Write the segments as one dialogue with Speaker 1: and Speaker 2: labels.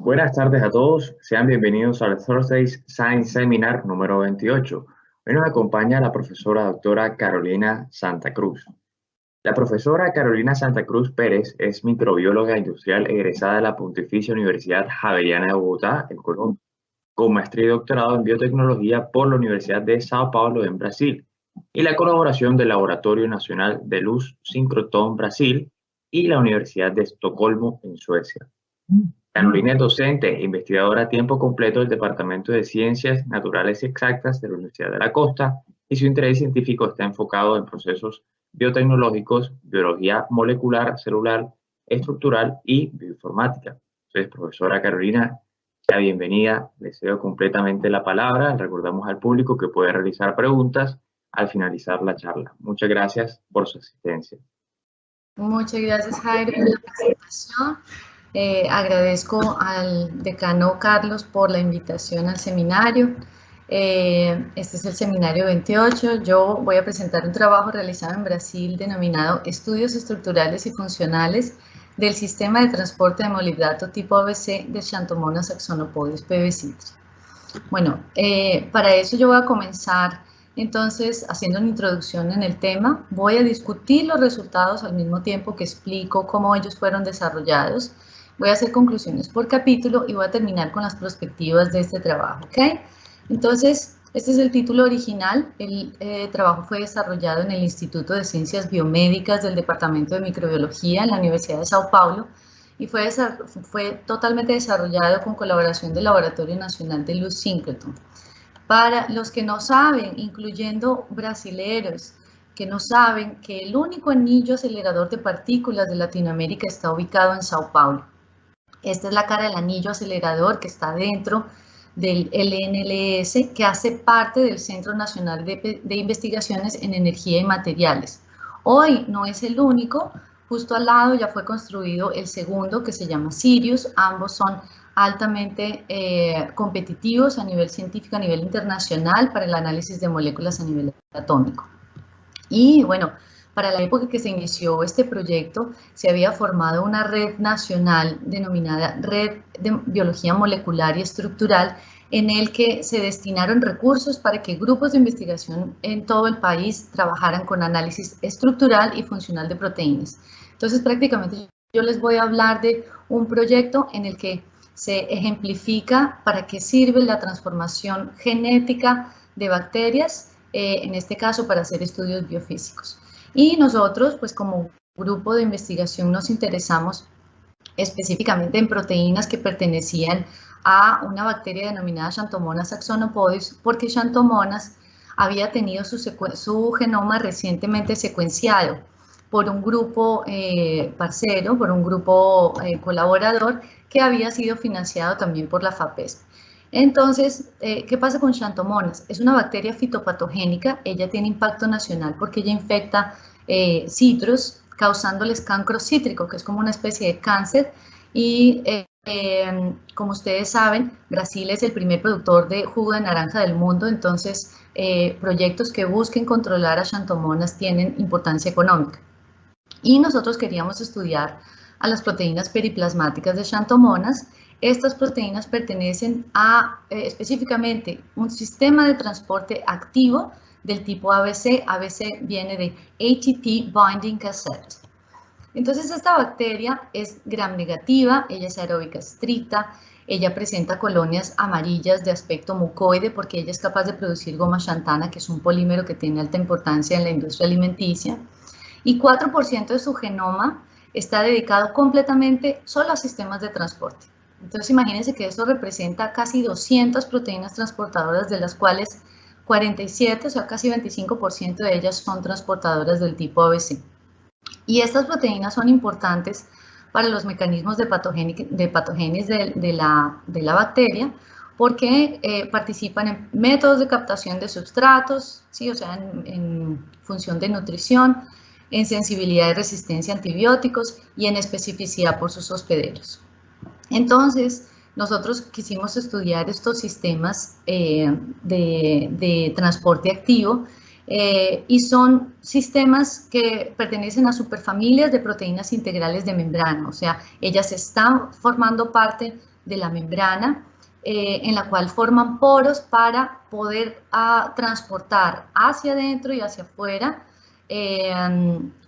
Speaker 1: Buenas tardes a todos, sean bienvenidos al Thursday Science Seminar número 28. Hoy nos acompaña la profesora doctora Carolina Santa Cruz. La profesora Carolina Santa Cruz Pérez es microbióloga industrial egresada de la Pontificia Universidad Javeriana de Bogotá, en Colombia, con maestría y doctorado en biotecnología por la Universidad de Sao Paulo en Brasil y la colaboración del Laboratorio Nacional de Luz Síncrotron Brasil y la Universidad de Estocolmo en Suecia. Carolina es docente e investigadora a tiempo completo del Departamento de Ciencias Naturales y Exactas de la Universidad de la Costa y su interés científico está enfocado en procesos biotecnológicos, biología molecular, celular, estructural y bioinformática. Entonces, profesora Carolina, sea bienvenida, le cedo completamente la palabra. Recordamos al público que puede realizar preguntas al finalizar la charla. Muchas gracias por su asistencia.
Speaker 2: Muchas gracias, Jairo, por la presentación. Agradezco al decano Carlos por la invitación al seminario. Este es el seminario 28. Yo voy a presentar un trabajo realizado en Brasil denominado Estudios Estructurales y Funcionales del Sistema de Transporte de Molibdato tipo ABC de Xanthomonas saxonopodis pb-citri. Bueno, para eso yo voy a comenzar entonces haciendo una introducción en el tema. Voy a discutir los resultados al mismo tiempo que explico cómo ellos fueron desarrollados. Voy a hacer conclusiones por capítulo y voy a terminar con las perspectivas de este trabajo, ¿ok? Entonces, este es el título original. El trabajo fue desarrollado en el Instituto de Ciencias Biomédicas del Departamento de Microbiología en la Universidad de Sao Paulo y fue totalmente desarrollado con colaboración del Laboratorio Nacional de Luz Síncrotron. Para los que no saben, incluyendo brasileros, que no saben que el único anillo acelerador de partículas de Latinoamérica está ubicado en Sao Paulo. Esta es la cara del anillo acelerador que está dentro del LNLS, que hace parte del Centro Nacional de Investigaciones en Energía y Materiales. Hoy no es el único, justo al lado ya fue construido el segundo, que se llama Sirius. Ambos son altamente competitivos a nivel científico, a nivel internacional, para el análisis de moléculas a nivel atómico. Y bueno, para la época que se inició este proyecto, se había formado una red nacional denominada Red de Biología Molecular y Estructural, en el que se destinaron recursos para que grupos de investigación en todo el país trabajaran con análisis estructural y funcional de proteínas. Entonces, prácticamente yo les voy a hablar de un proyecto en el que se ejemplifica para qué sirve la transformación genética de bacterias, en este caso para hacer estudios biofísicos. Y nosotros, pues como grupo de investigación, nos interesamos específicamente en proteínas que pertenecían a una bacteria denominada Xanthomonas saxonopodis, porque Xanthomonas había tenido su genoma recientemente secuenciado por un grupo parcero, por un grupo colaborador que había sido financiado también por la FAPESP. Entonces, ¿qué pasa con Xanthomonas? Es una bacteria fitopatogénica, ella tiene impacto nacional porque ella infecta citros, causándoles cancro cítrico, que es como una especie de cáncer, y como ustedes saben, Brasil es el primer productor de jugo de naranja del mundo, entonces proyectos que busquen controlar a Xanthomonas tienen importancia económica. Y nosotros queríamos estudiar a las proteínas periplasmáticas de Xanthomonas. Estas proteínas pertenecen a específicamente un sistema de transporte activo del tipo ABC. ABC viene de ATP Binding Cassette. Entonces esta bacteria es gram negativa, ella es aeróbica estricta, ella presenta colonias amarillas de aspecto mucoide porque ella es capaz de producir goma xanthana, que es un polímero que tiene alta importancia en la industria alimenticia, y 4% de su genoma está dedicado completamente solo a sistemas de transporte. Entonces imagínense que esto representa casi 200 proteínas transportadoras, de las cuales 47, o sea casi 25% de ellas son transportadoras del tipo ABC. Y estas proteínas son importantes para los mecanismos de patogénesis de la bacteria, porque participan en métodos de captación de substratos, ¿sí? O sea, en función de nutrición, en sensibilidad y resistencia a antibióticos y en especificidad por sus hospederos. Entonces, nosotros quisimos estudiar estos sistemas de transporte activo y son sistemas que pertenecen a superfamilias de proteínas integrales de membrana, o sea, ellas están formando parte de la membrana, en la cual forman poros para poder transportar hacia adentro y hacia afuera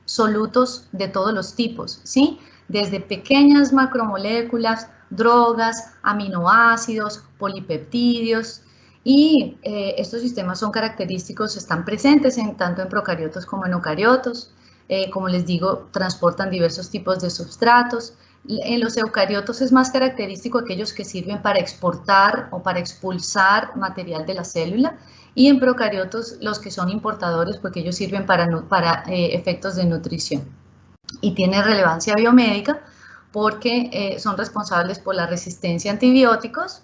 Speaker 2: solutos de todos los tipos, ¿sí? Desde pequeñas macromoléculas, drogas, aminoácidos, polipeptídeos, y estos sistemas son característicos, están presentes tanto en procariotos como en eucariotos. Como les digo, transportan diversos tipos de substratos. En los eucariotos es más característico aquellos que sirven para exportar o para expulsar material de la célula, y en procariotos los que son importadores, porque ellos sirven para efectos de nutrición. Y tiene relevancia biomédica porque son responsables por la resistencia a antibióticos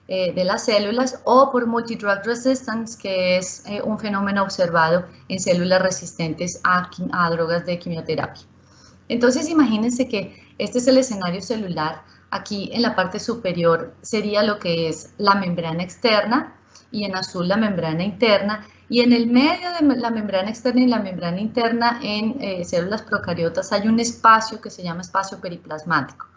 Speaker 2: de las células, o por multidrug resistance, que es un fenómeno observado en células resistentes a drogas de quimioterapia. Entonces, imagínense que este es el escenario celular. Aquí en la parte superior sería lo que es la membrana externa, y en azul la membrana interna, y en el medio de la membrana externa y la membrana interna en células procariotas hay un espacio que se llama espacio periplasmático.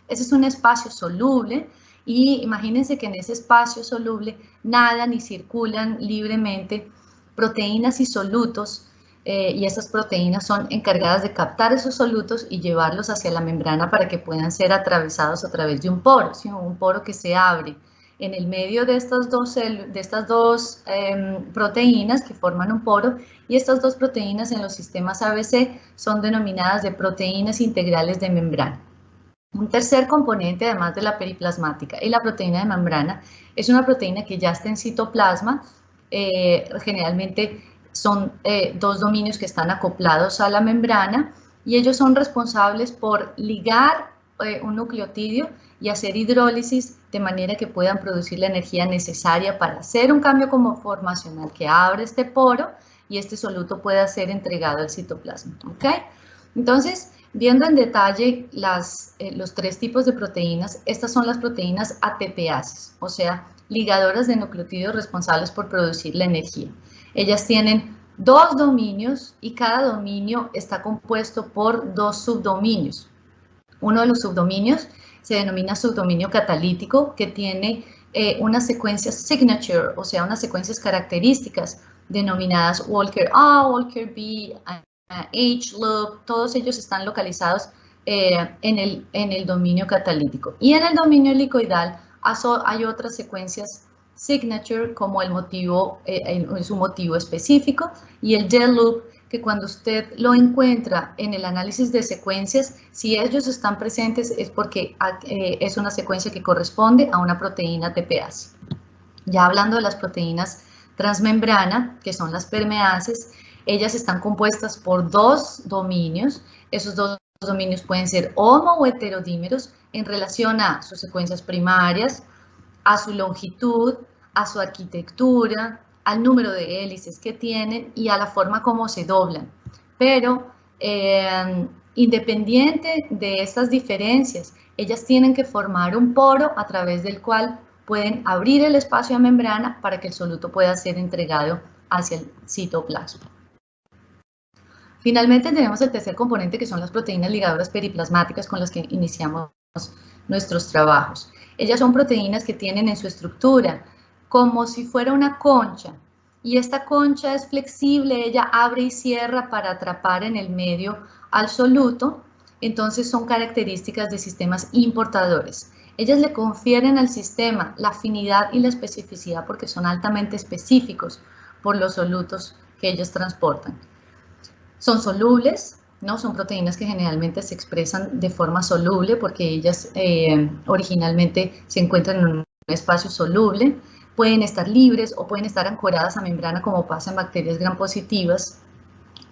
Speaker 2: Ese es un espacio soluble, y imagínense que en ese espacio soluble nadan y circulan libremente proteínas y solutos, y esas proteínas son encargadas de captar esos solutos y llevarlos hacia la membrana para que puedan ser atravesados a través de un poro, ¿sí? Un poro que se abre en el medio de estas dos proteínas que forman un poro, y estas dos proteínas en los sistemas ABC son denominadas de proteínas integrales de membrana. Un tercer componente, además de la periplasmática y la proteína de membrana, es una proteína que ya está en citoplasma. Generalmente son dos dominios que están acoplados a la membrana, y ellos son responsables por ligar un nucleotidio y hacer hidrólisis de manera que puedan producir la energía necesaria para hacer un cambio conformacional que abre este poro y este soluto pueda ser entregado al citoplasma. ¿Ok? Entonces, viendo en detalle los tres tipos de proteínas, estas son las proteínas ATPases, o sea, ligadoras de nucleotidios responsables por producir la energía. Ellas tienen dos dominios y cada dominio está compuesto por dos subdominios. Uno de los subdominios se denomina subdominio catalítico, que tiene unas secuencias signature, o sea, unas secuencias características denominadas Walker A, Walker B, H-loop. Todos ellos están localizados en el dominio catalítico. Y en el dominio helicoidal hay otras secuencias signature, como el motivo, su motivo específico, y el D-loop, que cuando usted lo encuentra en el análisis de secuencias, si ellos están presentes es porque es una secuencia que corresponde a una proteína ATPase. Ya hablando de las proteínas transmembrana, que son las permeases, ellas están compuestas por dos dominios. Esos dos dominios pueden ser homo o heterodímeros en relación a sus secuencias primarias, a su longitud, a su arquitectura, al número de hélices que tienen y a la forma como se doblan. Pero independiente de estas diferencias, ellas tienen que formar un poro a través del cual pueden abrir el espacio de membrana para que el soluto pueda ser entregado hacia el citoplasma. Finalmente tenemos el tercer componente, que son las proteínas ligadoras periplasmáticas, con las que iniciamos nuestros trabajos. Ellas son proteínas que tienen en su estructura como si fuera una concha, y esta concha es flexible, ella abre y cierra para atrapar en el medio al soluto. Entonces son características de sistemas importadores. Ellas le confieren al sistema la afinidad y la especificidad porque son altamente específicos por los solutos que ellos transportan. Son solubles, ¿no? Son proteínas que generalmente se expresan de forma soluble porque ellas originalmente se encuentran en un espacio soluble. Pueden estar libres o pueden estar ancoradas a membrana, como pasa en bacterias gram positivas.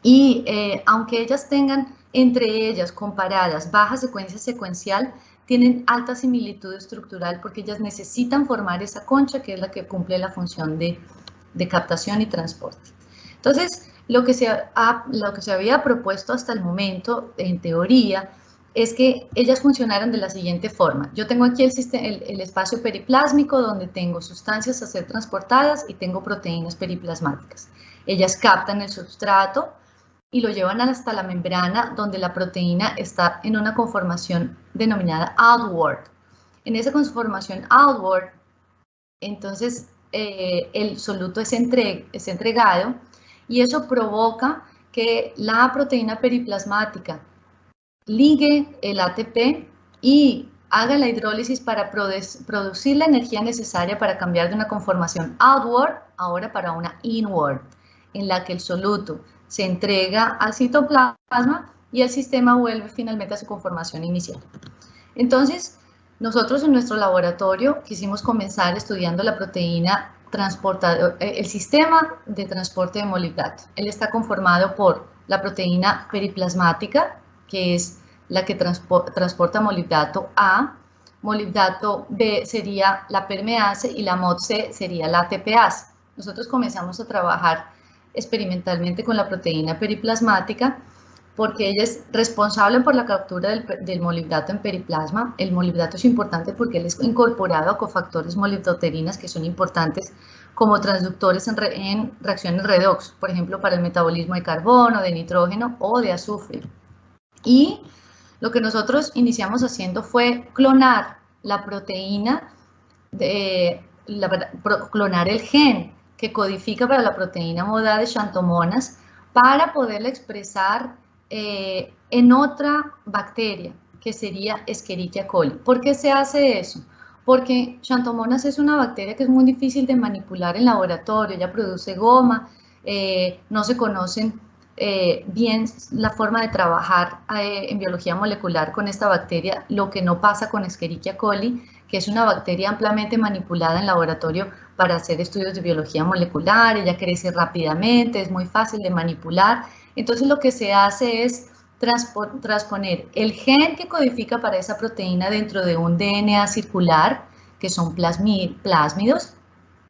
Speaker 2: Y aunque ellas tengan entre ellas comparadas baja secuencia secuencial, tienen alta similitud estructural porque ellas necesitan formar esa concha, que es la que cumple la función de captación y transporte. Entonces, lo que se había propuesto hasta el momento, en teoría, es que ellas funcionaran de la siguiente forma. Yo tengo aquí el espacio periplásmico, donde tengo sustancias a ser transportadas y tengo proteínas periplasmáticas. Ellas captan el substrato y lo llevan hasta la membrana, donde la proteína está en una conformación denominada outward. En esa conformación outward, entonces el soluto es entregado y eso provoca que la proteína periplasmática ligue el ATP y haga la hidrólisis para producir la energía necesaria para cambiar de una conformación outward ahora para una inward, en la que el soluto se entrega al citoplasma y el sistema vuelve finalmente a su conformación inicial. Entonces, nosotros en nuestro laboratorio quisimos comenzar estudiando la proteína transportadora, el sistema de transporte de molibdato. Él está conformado por la proteína periplasmática, que es la que transporta molibdato A, molibdato B sería la permease y la MOD-C sería la ATPase. Nosotros comenzamos a trabajar experimentalmente con la proteína periplasmática porque ella es responsable por la captura del molibdato en periplasma. El molibdato es importante porque él es incorporado a cofactores molibdoterinas que son importantes como transductores en reacciones redox, por ejemplo, para el metabolismo de carbono, de nitrógeno o de azufre. Y lo que nosotros iniciamos haciendo fue clonar la proteína, clonar el gen que codifica para la proteína MODA de Xanthomonas para poderla expresar en otra bacteria, que sería Escherichia coli. ¿Por qué se hace eso? Porque Xanthomonas es una bacteria que es muy difícil de manipular en laboratorio, ella produce goma, no se conocen bien la forma de trabajar en biología molecular con esta bacteria, lo que no pasa con Escherichia coli, que es una bacteria ampliamente manipulada en laboratorio para hacer estudios de biología molecular, ella crece rápidamente, es muy fácil de manipular. Entonces lo que se hace es transponer el gen que codifica para esa proteína dentro de un DNA circular, que son plásmidos,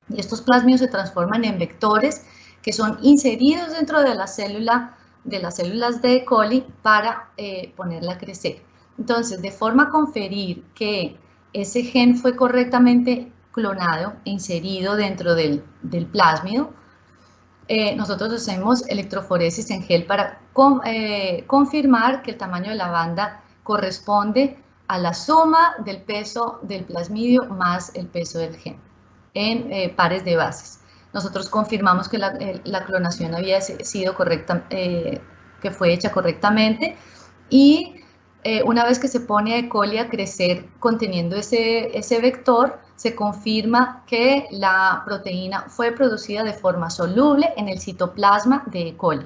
Speaker 2: y estos plásmidos se transforman en vectores que son inseridos dentro de las células de E. coli para ponerla a crecer. Entonces, de forma a conferir que ese gen fue correctamente clonado e inserido dentro del plásmido, nosotros hacemos electroforesis en gel para confirmar que el tamaño de la banda corresponde a la suma del peso del plasmidio más el peso del gen en pares de bases. Nosotros confirmamos que la clonación había sido correcta, que fue hecha correctamente, y una vez que se pone a E. coli a crecer conteniendo ese vector, se confirma que la proteína fue producida de forma soluble en el citoplasma de E. coli.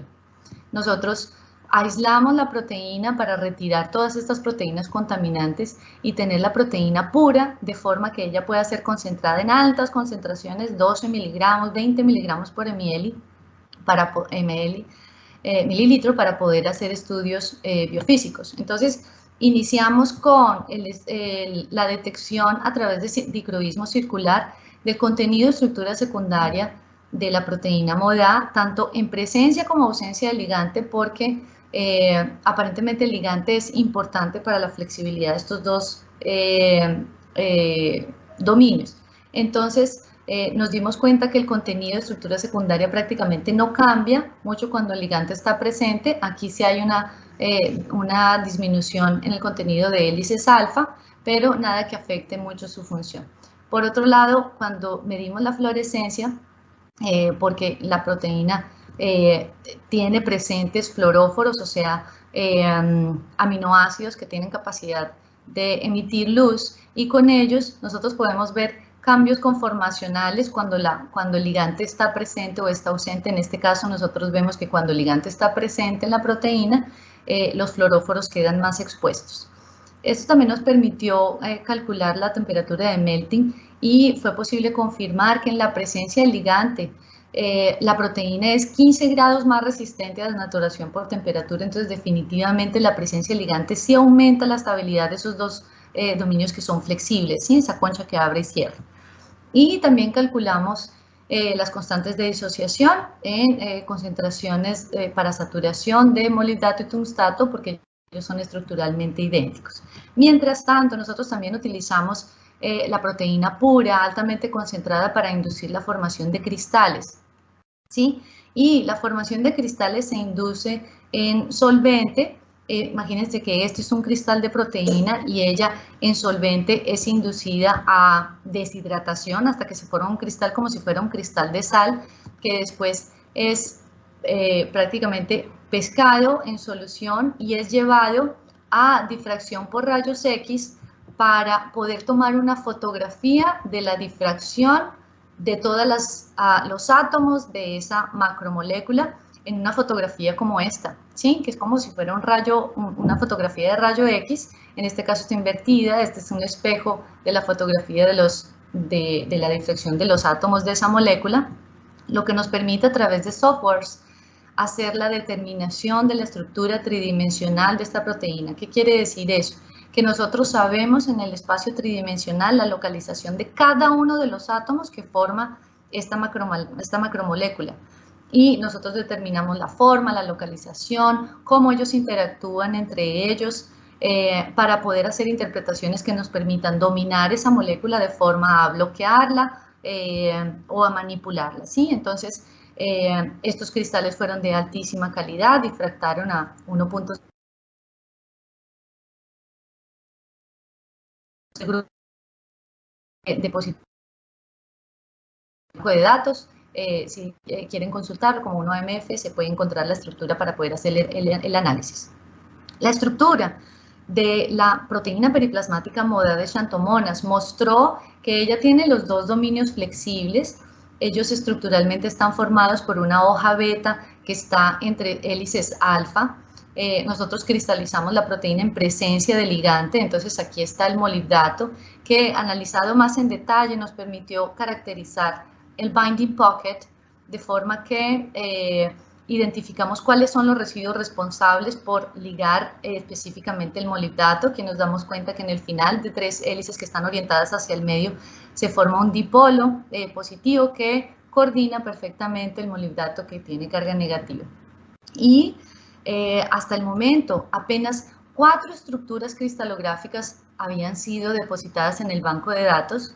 Speaker 2: Nosotros aislamos la proteína para retirar todas estas proteínas contaminantes y tener la proteína pura de forma que ella pueda ser concentrada en altas concentraciones, 12 miligramos, 20 miligramos por mililitro para poder hacer estudios biofísicos. Entonces, iniciamos con la detección a través de dicroísmo circular del contenido de estructura secundaria de la proteína MODA, tanto en presencia como ausencia del ligante, porque aparentemente el ligante es importante para la flexibilidad de estos dos dominios. Entonces, nos dimos cuenta que el contenido de estructura secundaria prácticamente no cambia mucho cuando el ligante está presente. Aquí sí hay una disminución en el contenido de hélices alfa, pero nada que afecte mucho su función. Por otro lado, cuando medimos la fluorescencia, porque la proteína tiene presentes fluoróforos, o sea, aminoácidos que tienen capacidad de emitir luz, y con ellos nosotros podemos ver cambios conformacionales cuando el ligante está presente o está ausente. En este caso nosotros vemos que cuando el ligante está presente en la proteína, los fluoróforos quedan más expuestos. Esto también nos permitió calcular la temperatura de melting y fue posible confirmar que en la presencia del ligante la proteína es 15 grados más resistente a desnaturación por temperatura. Entonces definitivamente la presencia del ligante sí aumenta la estabilidad de esos dos dominios que son flexibles, ¿sí? Esa concha que abre y cierra. Y también calculamos las constantes de disociación en concentraciones para saturación de molibdato y tungstato, porque ellos son estructuralmente idénticos. Mientras tanto, nosotros también utilizamos la proteína pura, altamente concentrada, para inducir la formación de cristales, ¿sí? Y la formación de cristales se induce en solvente imagínense que este es un cristal de proteína y ella en solvente es inducida a deshidratación hasta que se forma un cristal como si fuera un cristal de sal, que después es prácticamente pescado en solución y es llevado a difracción por rayos X para poder tomar una fotografía de la difracción de todos los átomos de esa macromolécula en una fotografía como esta, ¿sí? Que es como si fuera un rayo, una fotografía de rayo X, en este caso está invertida, este es un espejo de la fotografía de la difracción de los átomos de esa molécula, lo que nos permite a través de softwares hacer la determinación de la estructura tridimensional de esta proteína. ¿Qué quiere decir eso? Que nosotros sabemos en el espacio tridimensional la localización de cada uno de los átomos que forma esta macromolécula. Y nosotros determinamos la forma, la localización, cómo ellos interactúan entre ellos para poder hacer interpretaciones que nos permitan dominar esa molécula de forma a bloquearla o a manipularla, ¿sí? Entonces, estos cristales fueron de altísima calidad, difractaron a 1.5 depositado de datos. Si quieren consultarlo como un OMF, se puede encontrar la estructura para poder hacer el análisis. La estructura de la proteína periplasmática MODA de Xanthomonas mostró que ella tiene los dos dominios flexibles. Ellos estructuralmente están formados por una hoja beta que está entre hélices alfa. Nosotros cristalizamos la proteína en presencia de ligante, entonces aquí está el molibdato, que analizado más en detalle nos permitió caracterizar el binding pocket de forma que identificamos cuáles son los residuos responsables por ligar específicamente el molibdato, que nos damos cuenta que en el final de 3 hélices que están orientadas hacia el medio se forma un dipolo positivo que coordina perfectamente el molibdato que tiene carga negativa. Y hasta el momento apenas 4 estructuras cristalográficas habían sido depositadas en el banco de datos,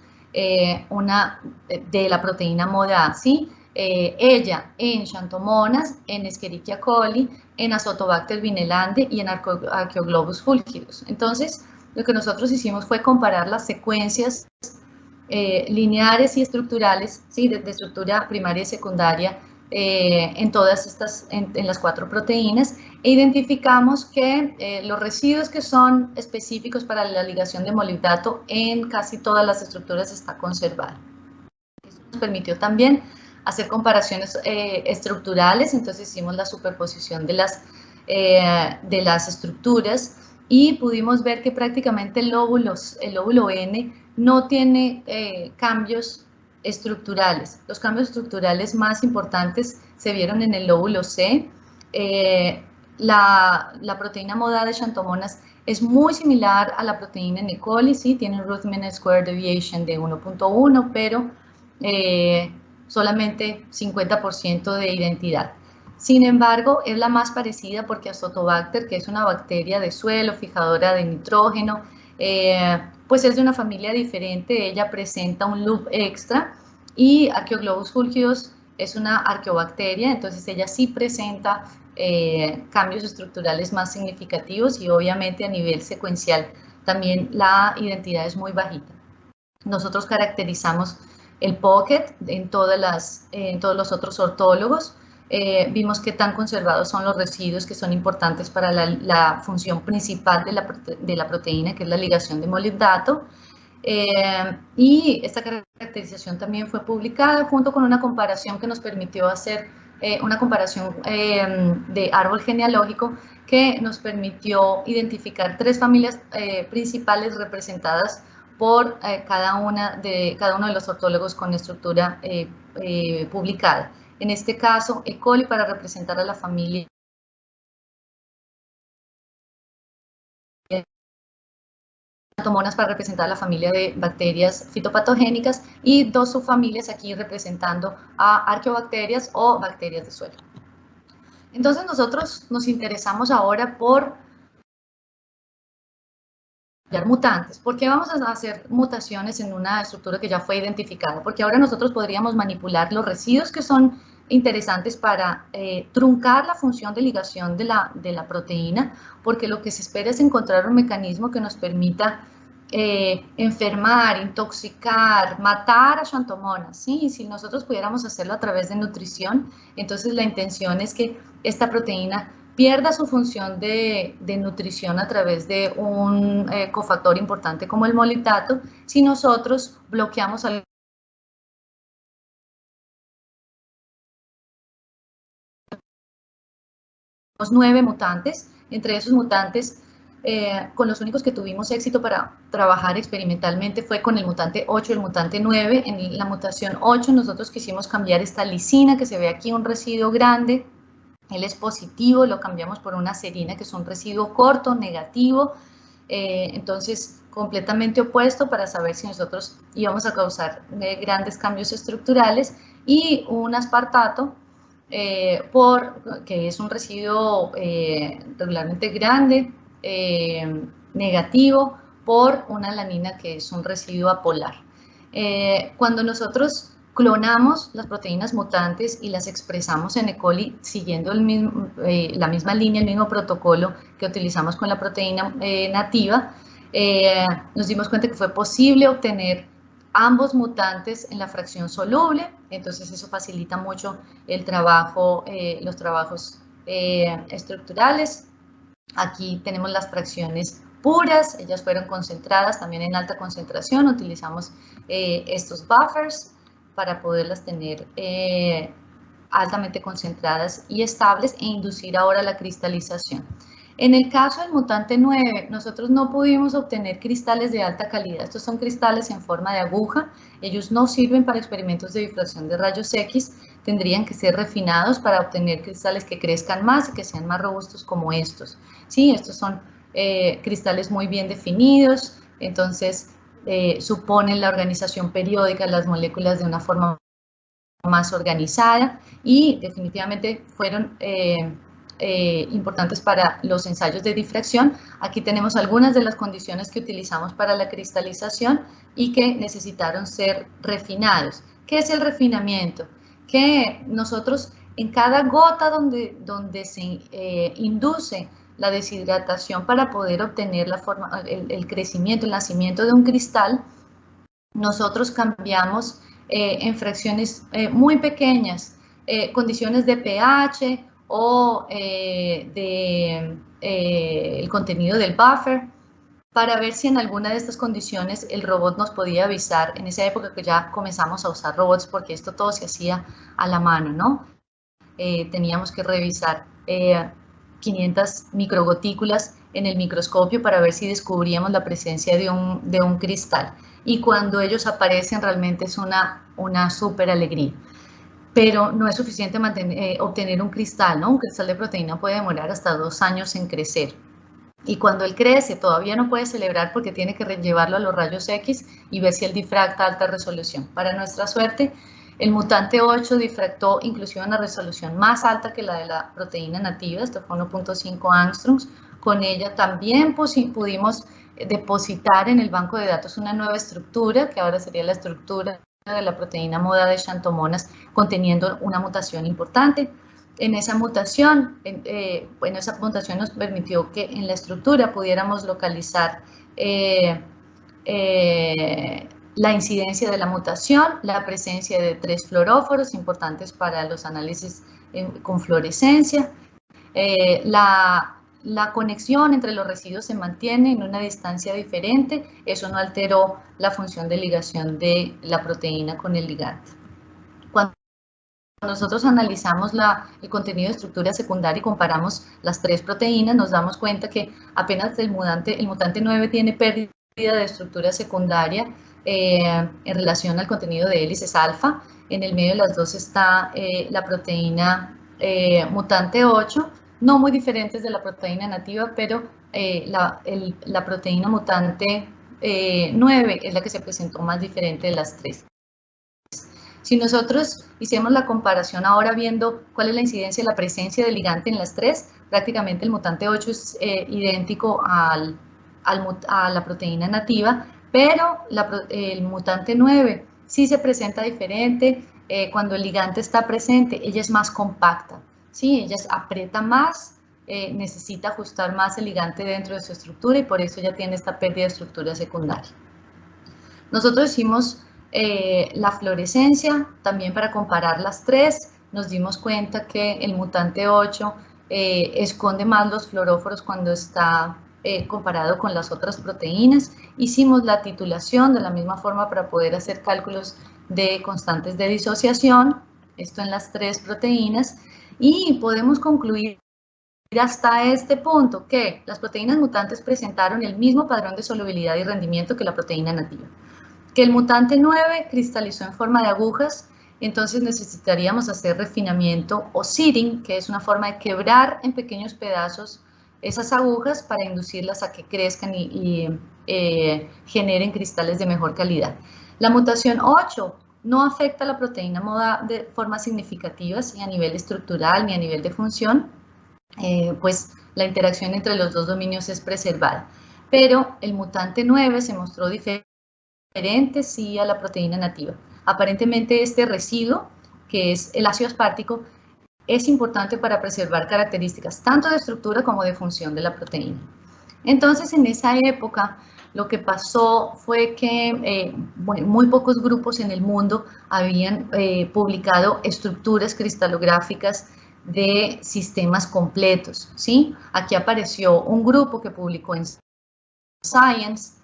Speaker 2: una de la proteína MODA, ¿sí? Ella en Xanthomonas, en Escherichia coli, en Azotobacter vinelande y en Archaeoglobus fulgidus. Entonces, lo que nosotros hicimos fue comparar las secuencias lineares y estructurales, ¿sí? de estructura primaria y secundaria en todas estas, en las 4 proteínas, e identificamos que los residuos que son específicos para la ligación de molibdato en casi todas las estructuras está conservado. Eso nos permitió también hacer comparaciones estructurales, entonces hicimos la superposición de las estructuras y pudimos ver que prácticamente el lóbulo N no tiene cambios estructurales. Los cambios estructurales más importantes se vieron en el lóbulo C. La proteína MODA de Xanthomonas es muy similar a la proteína N. coli, sí, tiene un root mean square deviation de 1.1, pero solamente 50% de identidad. Sin embargo, es la más parecida porque Azotobacter, que es una bacteria de suelo, fijadora de nitrógeno, pues es de una familia diferente, ella presenta un loop extra, y Archaeoglobus fulgidus es una arqueobacteria, entonces ella sí presenta cambios estructurales más significativos y obviamente a nivel secuencial también la identidad es muy bajita. Nosotros caracterizamos el pocket en todos los otros ortólogos. Vimos qué tan conservados son los residuos que son importantes para la función principal de la proteína, que es la ligación de molibdato. Y esta caracterización también fue publicada junto con una comparación que nos permitió hacer una comparación de árbol genealógico que nos permitió identificar 3 familias principales representadas por cada uno de los ortólogos con estructura publicada. En este caso, E. coli para representar a la familia Xanthomonas para representar a la familia de bacterias fitopatogénicas y 2 subfamilias aquí representando a arqueobacterias o bacterias de suelo. Entonces nosotros nos interesamos ahora por mutantes. ¿Por qué vamos a hacer mutaciones en una estructura que ya fue identificada? Porque ahora nosotros podríamos manipular los residuos que son interesantes para truncar la función de ligación de la proteína, porque lo que se espera es encontrar un mecanismo que nos permita enfermar, intoxicar, matar a xantomonas, ¿sí? Y si nosotros pudiéramos hacerlo a través de nutrición, entonces la intención es que esta proteína pierda su función de nutrición a través de un cofactor importante como el molibdato, si nosotros bloqueamos al 9 mutantes, entre esos mutantes, con los únicos que tuvimos éxito para trabajar experimentalmente fue con el mutante 8 y el mutante 9. En la mutación 8 nosotros quisimos cambiar esta lisina, que se ve aquí un residuo grande, él es positivo, lo cambiamos por una serina, que es un residuo corto, negativo, entonces completamente opuesto para saber si nosotros íbamos a causar grandes cambios estructurales, y un aspartato, que es un residuo regularmente grande, negativo, por una alanina que es un residuo apolar. Cuando nosotros clonamos las proteínas mutantes y las expresamos en E. coli siguiendo la misma línea, el mismo protocolo que utilizamos con la proteína nativa, nos dimos cuenta que fue posible obtener ambos mutantes en la fracción soluble, entonces eso facilita mucho el trabajo, los trabajos estructurales. Aquí tenemos las fracciones puras, ellas fueron concentradas también en alta concentración, utilizamos estos buffers para poderlas tener altamente concentradas y estables e inducir ahora la cristalización. En el caso del mutante 9, nosotros no pudimos obtener cristales de alta calidad. Estos son cristales en forma de aguja. Ellos no sirven para experimentos de difracción de rayos X. Tendrían que ser refinados para obtener cristales que crezcan más y que sean más robustos como estos. Sí, estos son cristales muy bien definidos. Entonces, suponen la organización periódica de las moléculas de una forma más organizada y definitivamente fueron importantes para los ensayos de difracción. Aquí tenemos algunas de las condiciones que utilizamos para la cristalización y que necesitaron ser refinados. ¿Qué es el refinamiento? Que nosotros en cada gota donde se induce la deshidratación para poder obtener el crecimiento, el nacimiento de un cristal, nosotros cambiamos en fracciones muy pequeñas, condiciones de pH o el contenido del buffer, para ver si en alguna de estas condiciones el robot nos podía avisar. En esa época que ya comenzamos a usar robots, porque esto todo se hacía a la mano, ¿no? Teníamos que revisar 500 microgotículas en el microscopio para ver si descubríamos la presencia de un cristal. Y cuando ellos aparecen realmente es una súper alegría. Pero no es suficiente obtener un cristal, ¿no? Un cristal de proteína puede demorar hasta 2 años en crecer. Y cuando él crece todavía no puede celebrar porque tiene que llevarlo a los rayos X y ver si él difracta a alta resolución. Para nuestra suerte, el mutante 8 difractó inclusive a una resolución más alta que la de la proteína nativa, esto fue 1.5 angstroms. Con ella también pudimos depositar en el banco de datos una nueva estructura, que ahora sería la estructura de la proteína moda de xantomonas, conteniendo una mutación importante. En esa mutación, esa mutación nos permitió que en la estructura pudiéramos localizar la incidencia de la mutación, la presencia de 3 fluoróforos importantes para los análisis con fluorescencia, la conexión entre los residuos se mantiene en una distancia diferente, eso no alteró la función de ligación de la proteína con el ligante. Cuando nosotros analizamos el contenido de estructura secundaria y comparamos las 3 proteínas, nos damos cuenta que apenas el mutante 9 tiene pérdida de estructura secundaria en relación al contenido de hélices alfa. En el medio de las dos está la proteína mutante 8, no muy diferentes de la proteína nativa, pero la proteína mutante 9 es la que se presentó más diferente de las 3. Si nosotros hicimos la comparación ahora viendo cuál es la incidencia de la presencia del ligante en las 3, prácticamente el mutante 8 es idéntico a la proteína nativa, pero el mutante 9 sí se presenta diferente, cuando el ligante está presente, ella es más compacta, ¿sí? Ella aprieta más, necesita ajustar más el ligante dentro de su estructura y por eso ella tiene esta pérdida de estructura secundaria. Nosotros hicimos la fluorescencia también para comparar las tres. Nos dimos cuenta que el mutante 8 esconde más los fluoróforos cuando está comparado con las otras proteínas. Hicimos la titulación de la misma forma para poder hacer cálculos de constantes de disociación, esto en las tres proteínas, y podemos concluir hasta este punto que las proteínas mutantes presentaron el mismo padrón de solubilidad y rendimiento que la proteína nativa. Que el mutante 9 cristalizó en forma de agujas, entonces necesitaríamos hacer refinamiento o seeding, que es una forma de quebrar en pequeños pedazos esas agujas para inducirlas a que crezcan y generen cristales de mejor calidad. La mutación 8 no afecta a la proteína moda de forma significativa, ni a nivel estructural ni a nivel de función, pues la interacción entre los dos dominios es preservada. Pero el mutante 9 se mostró diferente sí a la proteína nativa. Aparentemente este residuo, que es el ácido aspartico, es importante para preservar características tanto de estructura como de función de la proteína. Entonces, en esa época, lo que pasó fue que muy pocos grupos en el mundo habían publicado estructuras cristalográficas de sistemas completos, ¿sí? Aquí apareció un grupo que publicó en Science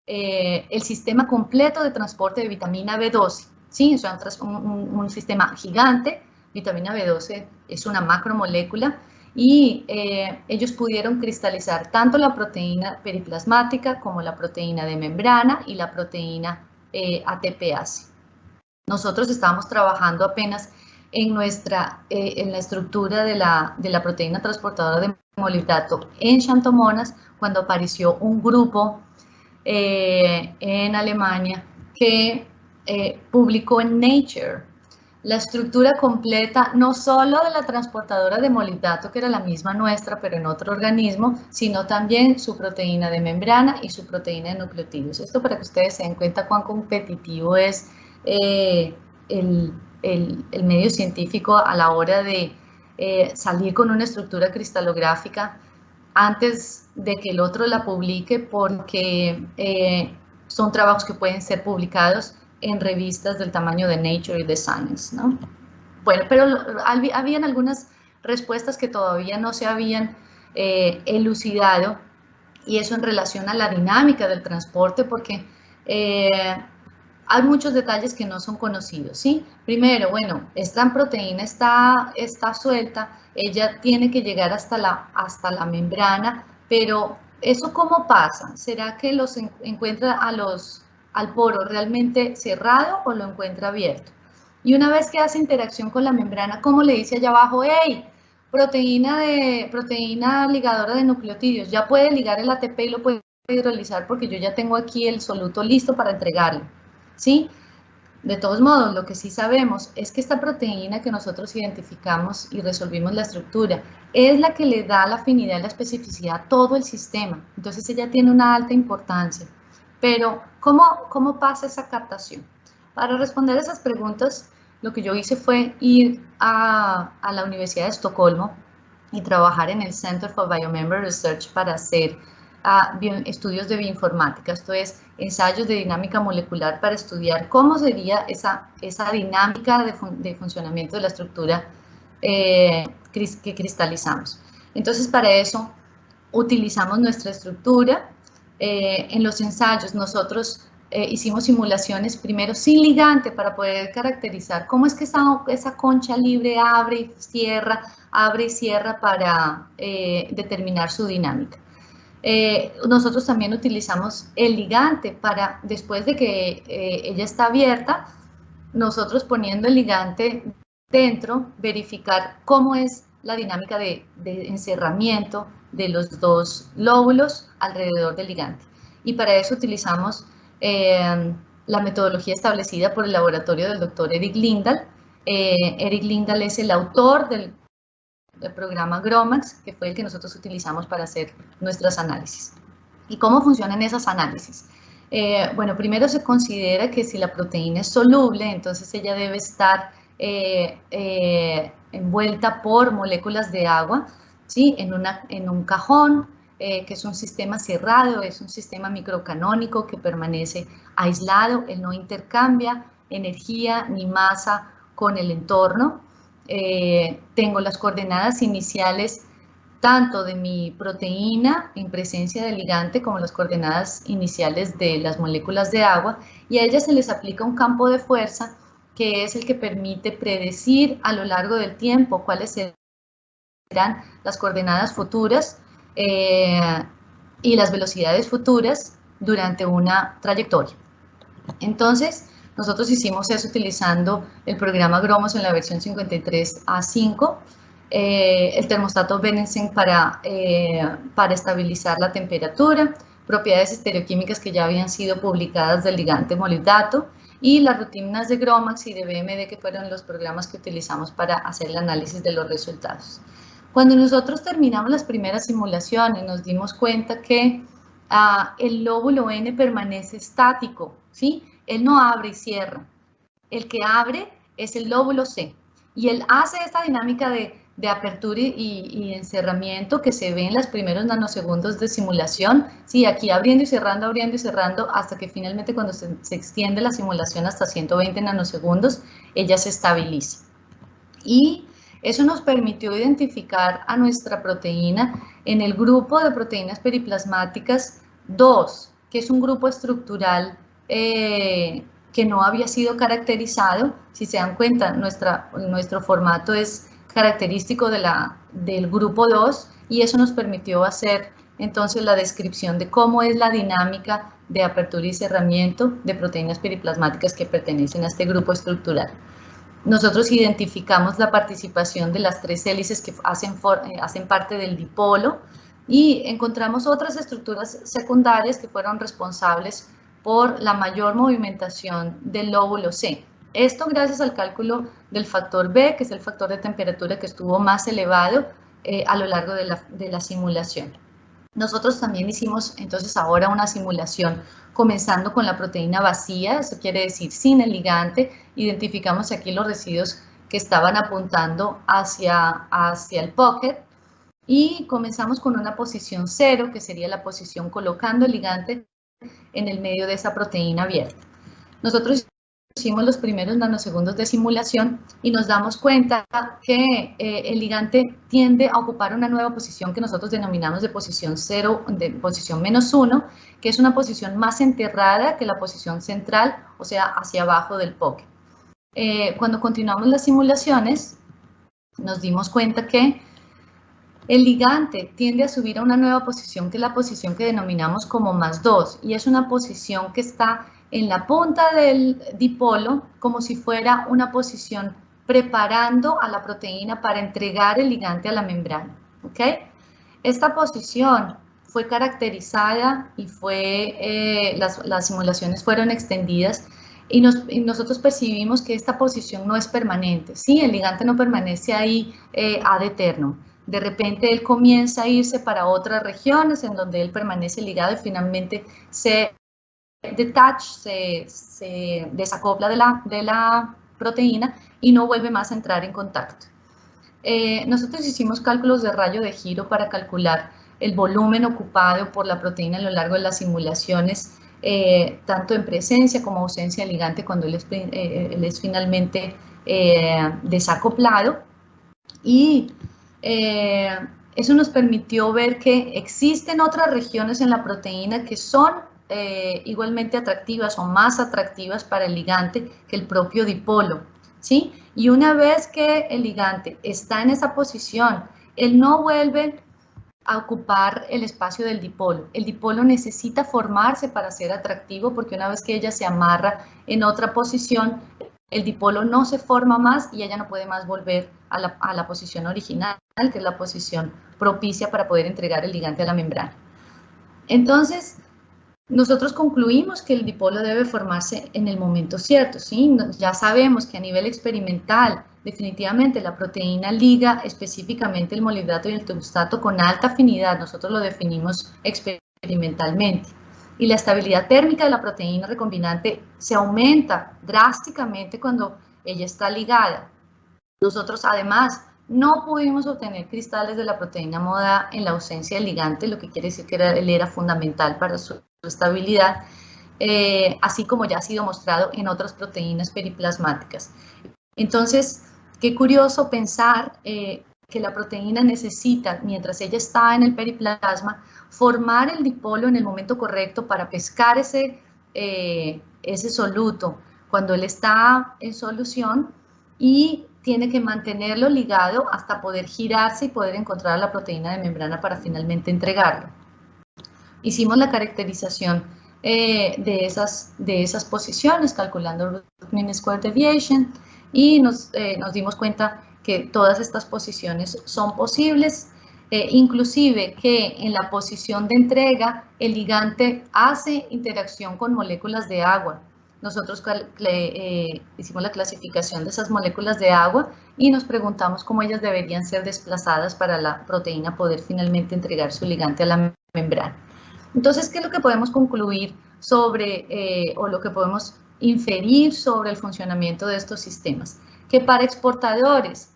Speaker 2: el sistema completo de transporte de vitamina B12, ¿sí? Es un sistema gigante. Vitamina B12 es una macromolécula y ellos pudieron cristalizar tanto la proteína periplasmática como la proteína de membrana y la proteína ATPase. Nosotros estábamos trabajando apenas en la estructura de la proteína transportadora de molibdato en Xanthomonas cuando apareció un grupo en Alemania que publicó en Nature la estructura completa no solo de la transportadora de molibdato, que era la misma nuestra, pero en otro organismo, sino también su proteína de membrana y su proteína de nucleótidos. Esto para que ustedes se den cuenta cuán competitivo es el medio científico a la hora de salir con una estructura cristalográfica antes de que el otro la publique, porque son trabajos que pueden ser publicados en revistas del tamaño de Nature y de Science, ¿no? Bueno, pero habían algunas respuestas que todavía no se habían elucidado, y eso en relación a la dinámica del transporte, porque hay muchos detalles que no son conocidos, ¿sí? Primero, bueno, esta proteína está suelta, ella tiene que llegar hasta la membrana, pero ¿eso cómo pasa? ¿Será que los encuentra al poro realmente cerrado o lo encuentra abierto? Y una vez que hace interacción con la membrana, ¿cómo le dice allá abajo? ¡Hey! Proteína ligadora de nucleótidos, ya puede ligar el ATP y lo puede hidrolizar porque yo ya tengo aquí el soluto listo para entregarlo, ¿sí? De todos modos, lo que sí sabemos es que esta proteína que nosotros identificamos y resolvimos la estructura es la que le da la afinidad y la especificidad a todo el sistema. Entonces ella tiene una alta importancia. Pero, ¿cómo pasa esa captación? Para responder esas preguntas, lo que yo hice fue ir a la Universidad de Estocolmo y trabajar en el Center for Biomember Research para hacer estudios de bioinformática, esto es, ensayos de dinámica molecular para estudiar cómo sería esa dinámica de funcionamiento de la estructura que cristalizamos. Entonces, para eso utilizamos nuestra estructura. En los ensayos nosotros hicimos simulaciones primero sin ligante para poder caracterizar cómo es que esa concha libre abre y cierra para determinar su dinámica. Nosotros también utilizamos el ligante para, después de que ella está abierta, nosotros poniendo el ligante dentro, verificar cómo es la dinámica de encerramiento de los dos lóbulos alrededor del ligante. Y para eso utilizamos la metodología establecida por el laboratorio del doctor Eric Lindahl. Eric Lindahl es el autor del programa GROMACS, que fue el que nosotros utilizamos para hacer nuestros análisis. ¿Y cómo funcionan esos análisis? Bueno, primero se considera que si la proteína es soluble, entonces ella debe estar envuelta por moléculas de agua, ¿sí? En un cajón, que es un sistema cerrado, es un sistema microcanónico que permanece aislado, él no intercambia energía ni masa con el entorno. Tengo las coordenadas iniciales tanto de mi proteína en presencia del ligante como las coordenadas iniciales de las moléculas de agua, y a ellas se les aplica un campo de fuerza que es el que permite predecir a lo largo del tiempo cuáles serán las coordenadas futuras y las velocidades futuras durante una trayectoria. Entonces, nosotros hicimos eso utilizando el programa Gromos en la versión 53A5, el termostato Benensen para estabilizar la temperatura, propiedades estereoquímicas que ya habían sido publicadas del ligante molibdato, y las rutinas de GROMACS y de BMD, que fueron los programas que utilizamos para hacer el análisis de los resultados. Cuando nosotros terminamos las primeras simulaciones, nos dimos cuenta que el lóbulo N permanece estático, ¿sí? Él no abre y cierra. El que abre es el lóbulo C. Y él hace esta dinámica de apertura y encerramiento que se ve en los primeros nanosegundos de simulación, sí, aquí abriendo y cerrando, hasta que finalmente cuando se extiende la simulación hasta 120 nanosegundos, ella se estabiliza. Y eso nos permitió identificar a nuestra proteína en el grupo de proteínas periplasmáticas 2, que es un grupo estructural que no había sido caracterizado. Si se dan cuenta, nuestro formato es característico del grupo 2, y eso nos permitió hacer entonces la descripción de cómo es la dinámica de apertura y cerramiento de proteínas periplasmáticas que pertenecen a este grupo estructural. Nosotros identificamos la participación de las 3 hélices que hacen parte del dipolo, y encontramos otras estructuras secundarias que fueron responsables por la mayor movimentación del lóbulo C. Esto gracias al cálculo del factor B, que es el factor de temperatura que estuvo más elevado a lo largo de la simulación. Nosotros también hicimos entonces ahora una simulación comenzando con la proteína vacía, eso quiere decir sin el ligante. Identificamos aquí los residuos que estaban apuntando hacia el pocket, y comenzamos con una posición 0, que sería la posición colocando el ligante en el medio de esa proteína abierta. Nosotros hicimos los primeros nanosegundos de simulación y nos damos cuenta que el ligante tiende a ocupar una nueva posición que nosotros denominamos de posición 0, de posición -1, que es una posición más enterrada que la posición central, o sea, hacia abajo del pocket. Cuando continuamos las simulaciones, nos dimos cuenta que el ligante tiende a subir a una nueva posición, que es la posición que denominamos como +2, y es una posición que está en la punta del dipolo, como si fuera una posición preparando a la proteína para entregar el ligante a la membrana, ¿ok? Esta posición fue caracterizada y las simulaciones fueron extendidas, y nosotros percibimos que esta posición no es permanente, ¿sí? El ligante no permanece ahí ad eternum. De repente él comienza a irse para otras regiones en donde él permanece ligado y finalmente se desacopla de la proteína y no vuelve más a entrar en contacto. Nosotros hicimos cálculos de rayo de giro para calcular el volumen ocupado por la proteína a lo largo de las simulaciones, tanto en presencia como ausencia de ligante cuando él es finalmente desacoplado, y eso nos permitió ver que existen otras regiones en la proteína que son igualmente atractivas o más atractivas para el ligante que el propio dipolo, ¿sí? Y una vez que el ligante está en esa posición, él no vuelve a ocupar el espacio del dipolo. El dipolo necesita formarse para ser atractivo, porque una vez que ella se amarra en otra posición, el dipolo no se forma más y ella no puede más volver a la posición original, que es la posición propicia para poder entregar el ligante a la membrana. Entonces, nosotros concluimos que el dipolo debe formarse en el momento cierto, ¿sí? Ya sabemos que a nivel experimental, definitivamente la proteína liga específicamente el molibdato y el tungstato con alta afinidad. Nosotros lo definimos experimentalmente. Y la estabilidad térmica de la proteína recombinante se aumenta drásticamente cuando ella está ligada. Nosotros además no pudimos obtener cristales de la proteína MODA en la ausencia del ligante, lo que quiere decir que él era fundamental para su estabilidad, así como ya ha sido mostrado en otras proteínas periplasmáticas. Entonces, qué curioso pensar que la proteína necesita, mientras ella está en el periplasma, formar el dipolo en el momento correcto para pescar ese soluto cuando él está en solución, y tiene que mantenerlo ligado hasta poder girarse y poder encontrar la proteína de membrana para finalmente entregarlo. Hicimos la caracterización de esas posiciones calculando root mean square deviation, y nos dimos cuenta que todas estas posiciones son posibles, inclusive que en la posición de entrega el ligante hace interacción con moléculas de agua. Nosotros hicimos la clasificación de esas moléculas de agua y nos preguntamos cómo ellas deberían ser desplazadas para la proteína poder finalmente entregar su ligante a la membrana. Entonces, ¿qué es lo que podemos concluir sobre, o lo que podemos inferir sobre el funcionamiento de estos sistemas? Que para exportadores,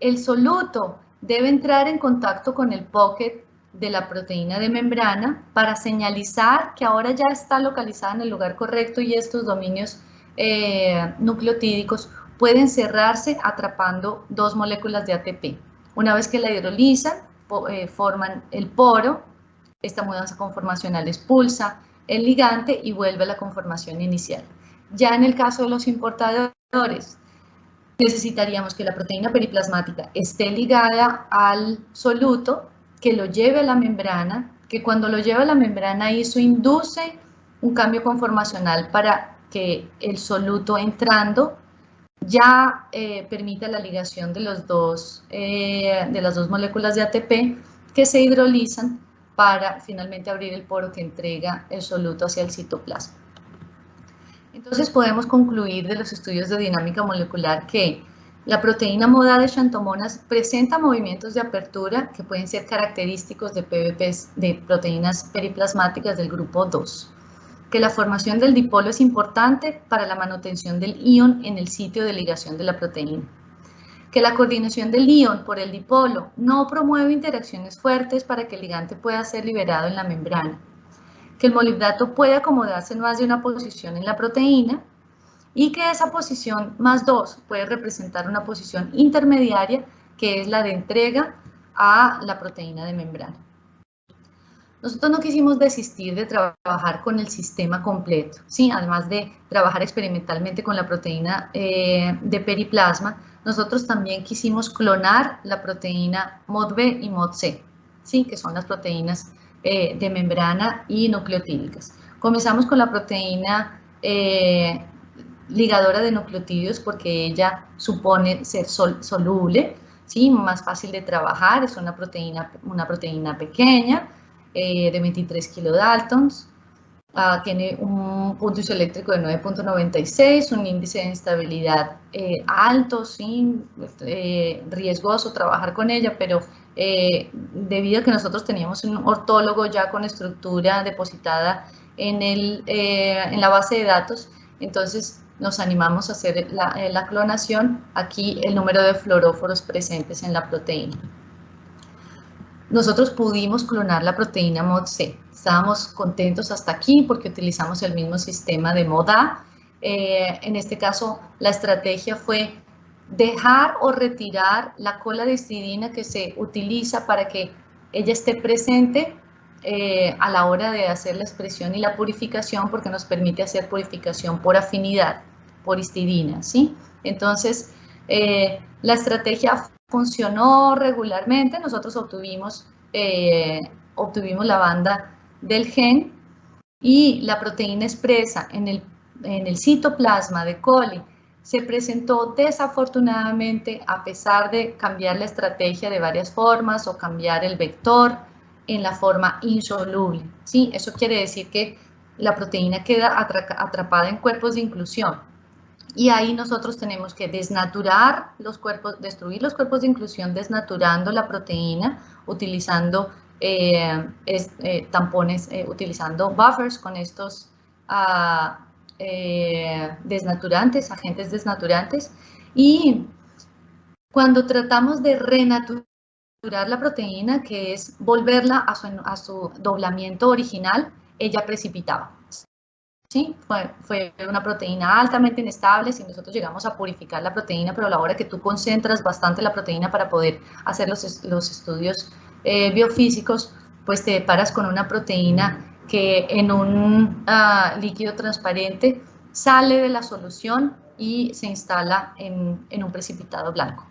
Speaker 2: el soluto debe entrar en contacto con el pocket de la proteína de membrana para señalizar que ahora ya está localizada en el lugar correcto, y estos dominios nucleotídicos pueden cerrarse atrapando dos moléculas de ATP. Una vez que la hidrolizan, forman el poro. Esta mudanza conformacional expulsa el ligante y vuelve a la conformación inicial. Ya en el caso de los importadores, necesitaríamos que la proteína periplasmática esté ligada al soluto, que lo lleve a la membrana, que cuando lo lleva a la membrana eso induce un cambio conformacional para que el soluto entrando ya permita la ligación de las dos moléculas de ATP que se hidrolizan para finalmente abrir el poro que entrega el soluto hacia el citoplasma. Entonces podemos concluir de los estudios de dinámica molecular que la proteína MODA de xanthomonas presenta movimientos de apertura que pueden ser característicos de PBPs, de proteínas periplasmáticas del grupo 2. Que la formación del dipolo es importante para la manutención del ion en el sitio de ligación de la proteína. Que la coordinación del ion por el dipolo no promueve interacciones fuertes para que el ligante pueda ser liberado en la membrana. Que el molibdato puede acomodarse en más de una posición en la proteína, y que esa posición más 2 puede representar una posición intermediaria, que es la de entrega a la proteína de membrana. Nosotros no quisimos desistir de trabajar con el sistema completo, ¿sí? Además de trabajar experimentalmente con la proteína de periplasma, nosotros también quisimos clonar la proteína MODB y MODC, ¿sí? Que son las proteínas de membrana y nucleotídicas. Comenzamos con la proteína ligadora de nucleotídeos porque ella supone ser soluble, ¿sí? Más fácil de trabajar, es una proteína pequeña, de 23 kilodaltons, tiene un punto isoeléctrico de 9.96, un índice de instabilidad alto, ¿sí? Riesgoso trabajar con ella, pero debido a que nosotros teníamos un ortólogo ya con estructura depositada en la base de datos, entonces nos animamos a hacer la clonación. Aquí el número de fluoróforos presentes en la proteína. Nosotros pudimos clonar la proteína MODC. Estábamos contentos hasta aquí porque utilizamos el mismo sistema de MODA. En este caso, la estrategia fue dejar o retirar la cola de histidina que se utiliza para que ella esté presente a la hora de hacer la expresión y la purificación, porque nos permite hacer purificación por afinidad, por histidina, ¿sí? Entonces, la estrategia funcionó regularmente. Nosotros obtuvimos la banda del gen, y la proteína expresa en el citoplasma de coli se presentó desafortunadamente, a pesar de cambiar la estrategia de varias formas o cambiar el vector, en la forma insoluble, ¿sí? Eso quiere decir que la proteína queda atrapada en cuerpos de inclusión. Y ahí nosotros tenemos que desnaturar los cuerpos, destruir los cuerpos de inclusión desnaturando la proteína, utilizando tampones utilizando buffers con estos desnaturantes, agentes desnaturantes. Y cuando tratamos de renaturar la proteína, que es volverla a su doblamiento original, ella precipitaba. ¿Sí? Fue una proteína altamente inestable. Si nosotros llegamos a purificar la proteína, pero a la hora que tú concentras bastante la proteína para poder hacer los estudios biofísicos, pues te paras con una proteína que en un líquido transparente sale de la solución y se instala en un precipitado blanco.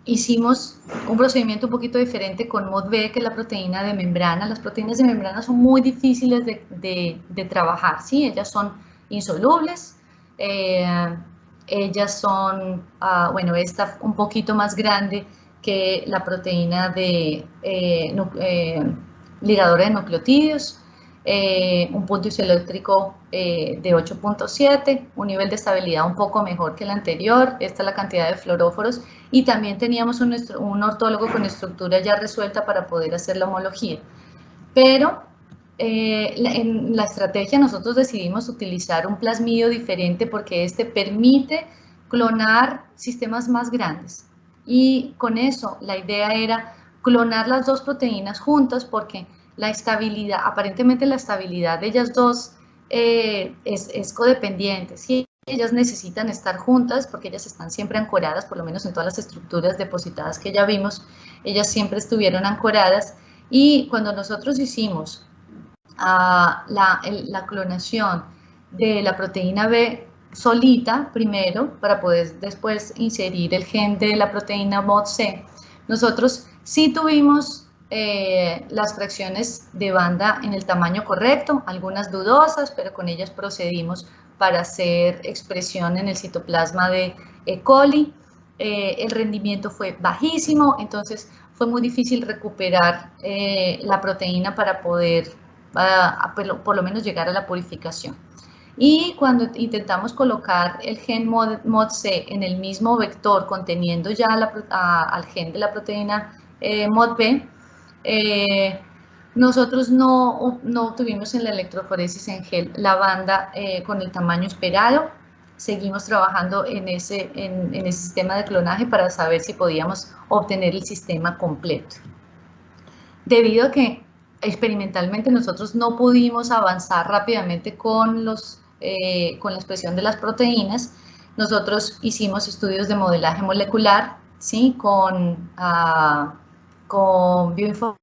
Speaker 2: Hicimos un procedimiento un poquito diferente con MOD-B, que es la proteína de membrana. Las proteínas de membrana son muy difíciles de trabajar, ¿sí? Ellas son insolubles, ellas son, bueno, esta un poquito más grande que la proteína de ligadora de nucleotídeos, un punto isoeléctrico de 8.7, un nivel de estabilidad un poco mejor que el anterior. Esta es la cantidad de fluoróforos, y también teníamos un ortólogo con estructura ya resuelta para poder hacer la homología. Pero en la estrategia nosotros decidimos utilizar un plasmidio diferente porque este permite clonar sistemas más grandes, y con eso la idea era clonar las dos proteínas juntas, porque la estabilidad, aparentemente la estabilidad de ellas dos es codependiente, ¿sí? Ellas necesitan estar juntas porque ellas están siempre ancoradas, por lo menos en todas las estructuras depositadas que ya vimos, ellas siempre estuvieron ancoradas. Y cuando nosotros hicimos la clonación de la proteína B solita primero, para poder después inserir el gen de la proteína MOD-C, nosotros sí tuvimos las fracciones de banda en el tamaño correcto, algunas dudosas, pero con ellas procedimos para hacer expresión en el citoplasma de E. coli. El rendimiento fue bajísimo, entonces fue muy difícil recuperar la proteína para poder por lo menos llegar a la purificación. Y cuando intentamos colocar el gen MOD-C en el mismo vector conteniendo ya al gen de la proteína MOD-B, nosotros no obtuvimos en la electroforesis en gel la banda con el tamaño esperado. Seguimos trabajando en ese sistema de clonaje para saber si podíamos obtener el sistema completo. Debido a que experimentalmente nosotros no pudimos avanzar rápidamente con la expresión de las proteínas, nosotros hicimos estudios de modelaje molecular, ¿sí? con bioinformática,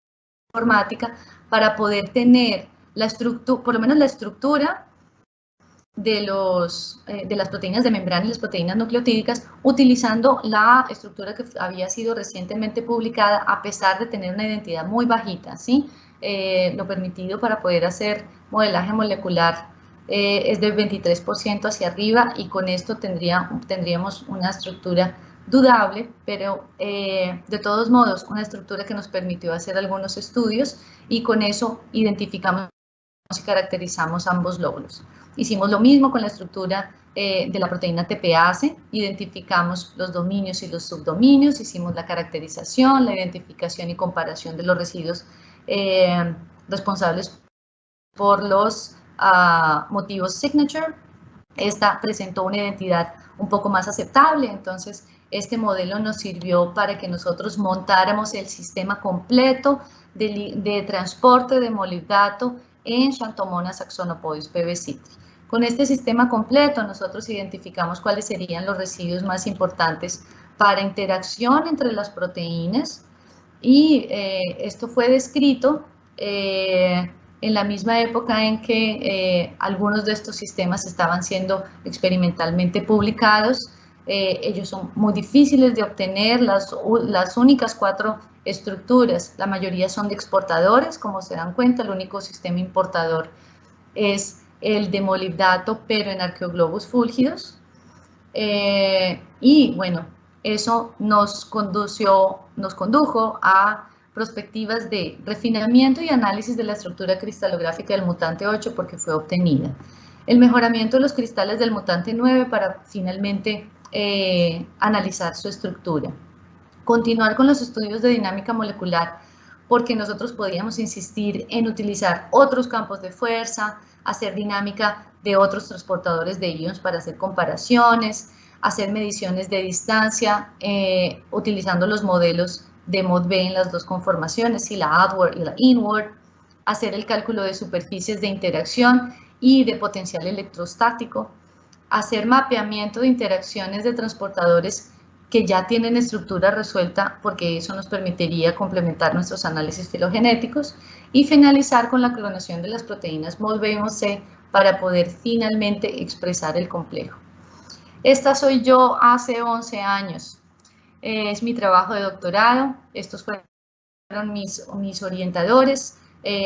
Speaker 2: para poder tener la estructura, por lo menos la estructura de las proteínas de membrana y las proteínas nucleotídicas, utilizando la estructura que había sido recientemente publicada, a pesar de tener una identidad muy bajita, ¿sí? Lo permitido para poder hacer modelaje molecular es del 23% hacia arriba, y con esto tendríamos una estructura dudable, pero de todos modos una estructura que nos permitió hacer algunos estudios, y con eso identificamos y caracterizamos ambos lóbulos. Hicimos lo mismo con la estructura de la proteína TPase, identificamos los dominios y los subdominios, hicimos la caracterización, la identificación y comparación de los residuos responsables por los motivos signature. Esta presentó una identidad un poco más aceptable, entonces este modelo nos sirvió para que nosotros montáramos el sistema completo de transporte de molibdato en Xanthomonas axonopolis PBC. Con este sistema completo nosotros identificamos cuáles serían los residuos más importantes para interacción entre las proteínas, y esto fue descrito en la misma época en que algunos de estos sistemas estaban siendo experimentalmente publicados. Ellos son muy difíciles de obtener, las únicas 4 estructuras, la mayoría son de exportadores, como se dan cuenta. El único sistema importador es el de molibdato, pero en arqueoglobos fúlgidos. Y bueno, eso nos condujo a perspectivas de refinamiento y análisis de la estructura cristalográfica del mutante 8, porque fue obtenida. El mejoramiento de los cristales del mutante 9 para finalmente analizar su estructura. continuar con los estudios de dinámica molecular, porque nosotros podíamos insistir en utilizar otros campos de fuerza, hacer dinámica de otros transportadores de ions para hacer comparaciones, hacer mediciones de distancia, utilizando los modelos de MODB en las dos conformaciones, y la outward y la inward, hacer el cálculo de superficies de interacción y de potencial electrostático, hacer mapeamiento de interacciones de transportadores que ya tienen estructura resuelta, porque eso nos permitiría complementar nuestros análisis filogenéticos, y finalizar con la clonación de las proteínas MODB y MODC para poder finalmente expresar el complejo. Esta soy yo hace 11 años. Es mi trabajo de doctorado. Estos fueron mis orientadores.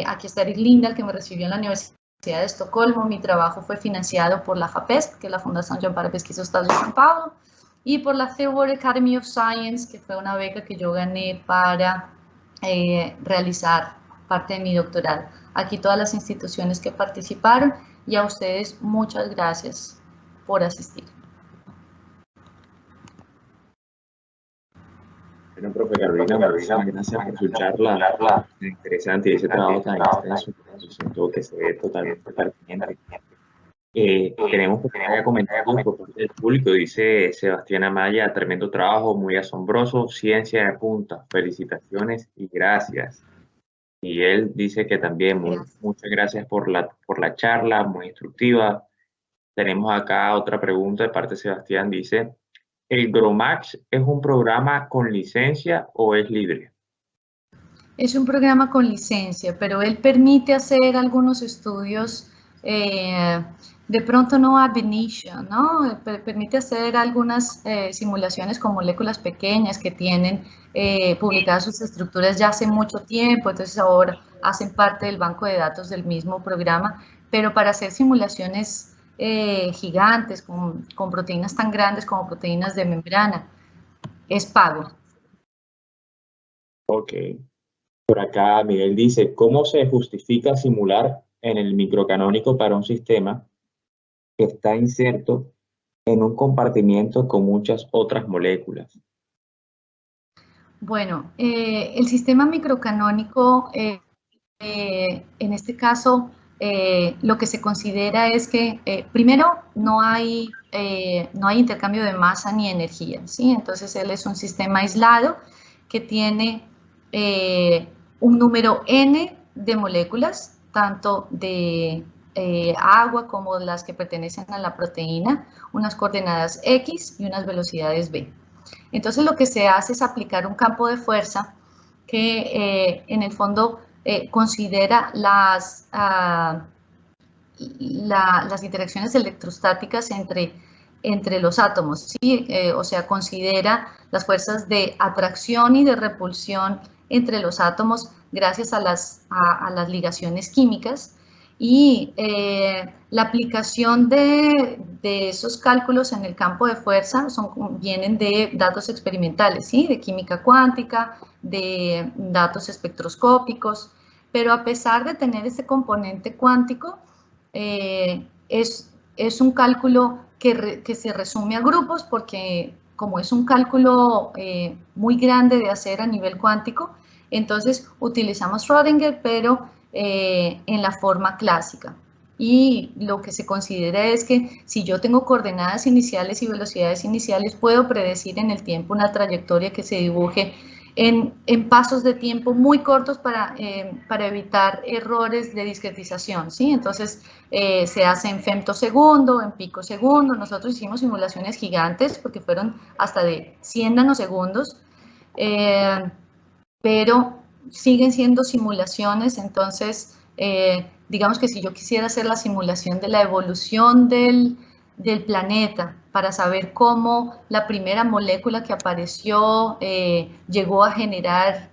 Speaker 2: Aquí está Erik Lindahl, que me recibió en la Universidad de Estocolmo. Mi trabajo fue financiado por la FAPESP, que es la Fundación John para Pesquisa Estado de São Paulo, y por la Third World Academy of Science, que fue una beca que yo gané para realizar parte de mi doctorado. Aquí todas las instituciones que participaron, y a ustedes muchas gracias por asistir.
Speaker 1: Bueno, profe Carolina, muchas gracias por su charla interesante y ese trabajo tan extenso. Siento que se ve totalmente pertinente. Tenemos pequeños comentarios por parte del público. Dice Sebastián Amaya: tremendo trabajo, muy asombroso, ciencia de punta, felicitaciones y gracias. Y él dice que también muchas gracias por la charla, muy instructiva. Tenemos acá otra pregunta de parte de Sebastián. Dice: ¿el GROMACS es un programa con licencia o es libre?
Speaker 2: Es un programa con licencia, pero él permite hacer algunos estudios, de pronto no ab initio, ¿no? Permite hacer algunas simulaciones con moléculas pequeñas que tienen publicadas sus estructuras ya hace mucho tiempo, entonces ahora hacen parte del banco de datos del mismo programa, pero para hacer simulaciones gigantes, con proteínas tan grandes como proteínas de membrana, es pago.
Speaker 1: Ok. Por acá Miguel dice: ¿cómo se justifica simular en el microcanónico para un sistema que está inserto en un compartimiento con muchas otras moléculas?
Speaker 2: Bueno, el sistema microcanónico, en este caso, lo que se considera es que, primero, no hay intercambio de masa ni energía, ¿sí? Entonces, él es un sistema aislado que tiene un número n de moléculas, tanto de agua como las que pertenecen a la proteína, unas coordenadas x y unas velocidades v. Entonces, lo que se hace es aplicar un campo de fuerza que en el fondo considera las interacciones electrostáticas entre los átomos, ¿sí? O sea, considera las fuerzas de atracción y de repulsión entre los átomos gracias a las ligaciones químicas, y la aplicación de esos cálculos en el campo de fuerza vienen de datos experimentales, ¿sí? De química cuántica, de datos espectroscópicos, pero a pesar de tener ese componente cuántico, es un cálculo que se resume a grupos, porque como es un cálculo muy grande de hacer a nivel cuántico, entonces utilizamos Schrödinger, pero en la forma clásica. Y lo que se considera es que si yo tengo coordenadas iniciales y velocidades iniciales, puedo predecir en el tiempo una trayectoria que se dibuje en pasos de tiempo muy cortos para evitar errores de discretización, ¿sí? Entonces, se hace en femtosegundo, en picosegundo. Nosotros hicimos simulaciones gigantes porque fueron hasta de 100 nanosegundos, pero siguen siendo simulaciones. Entonces, digamos que si yo quisiera hacer la simulación de la evolución del planeta para saber cómo la primera molécula que apareció llegó a generar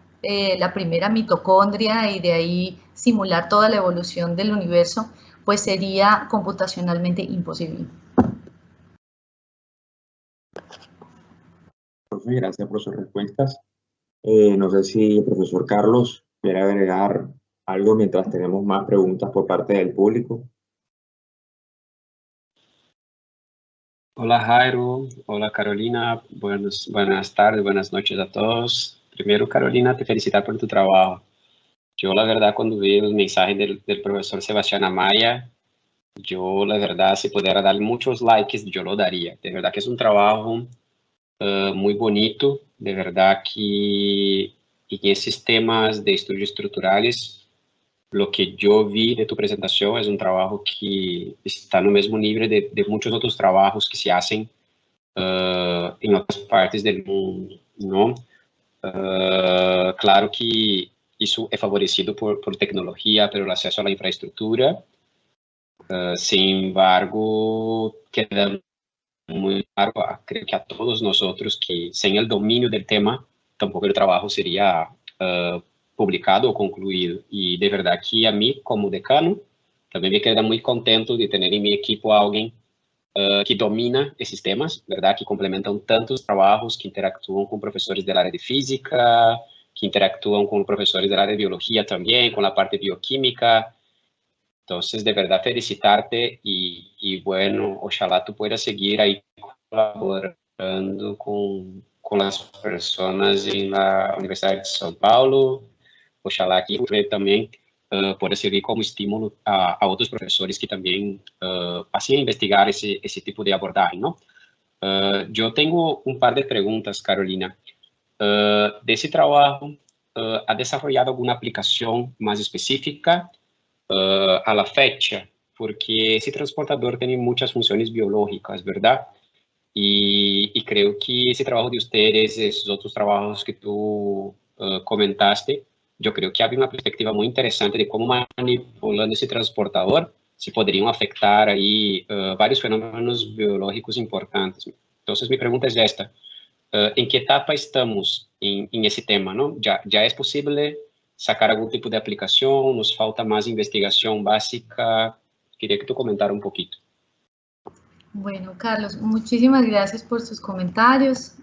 Speaker 2: la primera mitocondria y de ahí simular toda la evolución del universo, pues sería computacionalmente imposible.
Speaker 1: Profe, gracias por sus respuestas. No sé si el profesor Carlos quiere agregar algo mientras tenemos más preguntas por parte del público.
Speaker 3: Hola Jairo, hola Carolina, buenas tardes, buenas noches a todos. Primero Carolina, te felicitar por tu trabajo. Yo la verdad cuando vi el mensaje del profesor Sebastián Amaya, yo la verdad si pudiera dar muchos likes, yo lo daría. De verdad que es un trabajo muy bonito, de verdad que en esos temas de estudios estructurales, lo que yo vi de tu presentación es un trabajo que está no mismo nivel de muchos otros trabajos que se hacen em outras partes do mundo, não? Claro que isso é favorecido por tecnologia, pelo acesso à infraestrutura. Sin embargo, queda muito claro, creio que a todos nós outros que sem o domínio do tema, tampouco o trabalho seria publicado ou concluído. E de verdade que a mim, como decano, também me queda muito contente de ter em minha equipe alguém que domina esses temas, verdade, que complementam tantos trabalhos, que interactuam com professores da área de física, que interactuam com professores da área de biologia também, com a parte bioquímica. Então, de verdade, felicitarte e bueno, ojalá tu puedas seguir aí colaborando com as pessoas na Universidade de São Paulo. Ojalá que também pode servir como estímulo a outros professores que também passem a investigar esse tipo de abordagem, não? Eu tenho um par de perguntas, Carolina. Desse trabalho, ¿ha desarrollado alguma aplicação mais específica a la fecha? Porque esse transportador tem muitas funções biológicas, ¿verdad? E creio que esse trabalho de ustedes, esses outros trabalhos que tu comentaste, eu creio que havia uma perspectiva muito interessante de como manipulando esse transportador se poderiam afetar aí vários fenômenos biológicos importantes. Então, minha pergunta é esta: em que etapa estamos em esse tema? Não? Já é possível sacar algum tipo de aplicação? Nos falta mais investigação básica? Queria que tu comentara um pouquinho.
Speaker 2: Bueno, Carlos, muchísimas gracias por sus comentarios.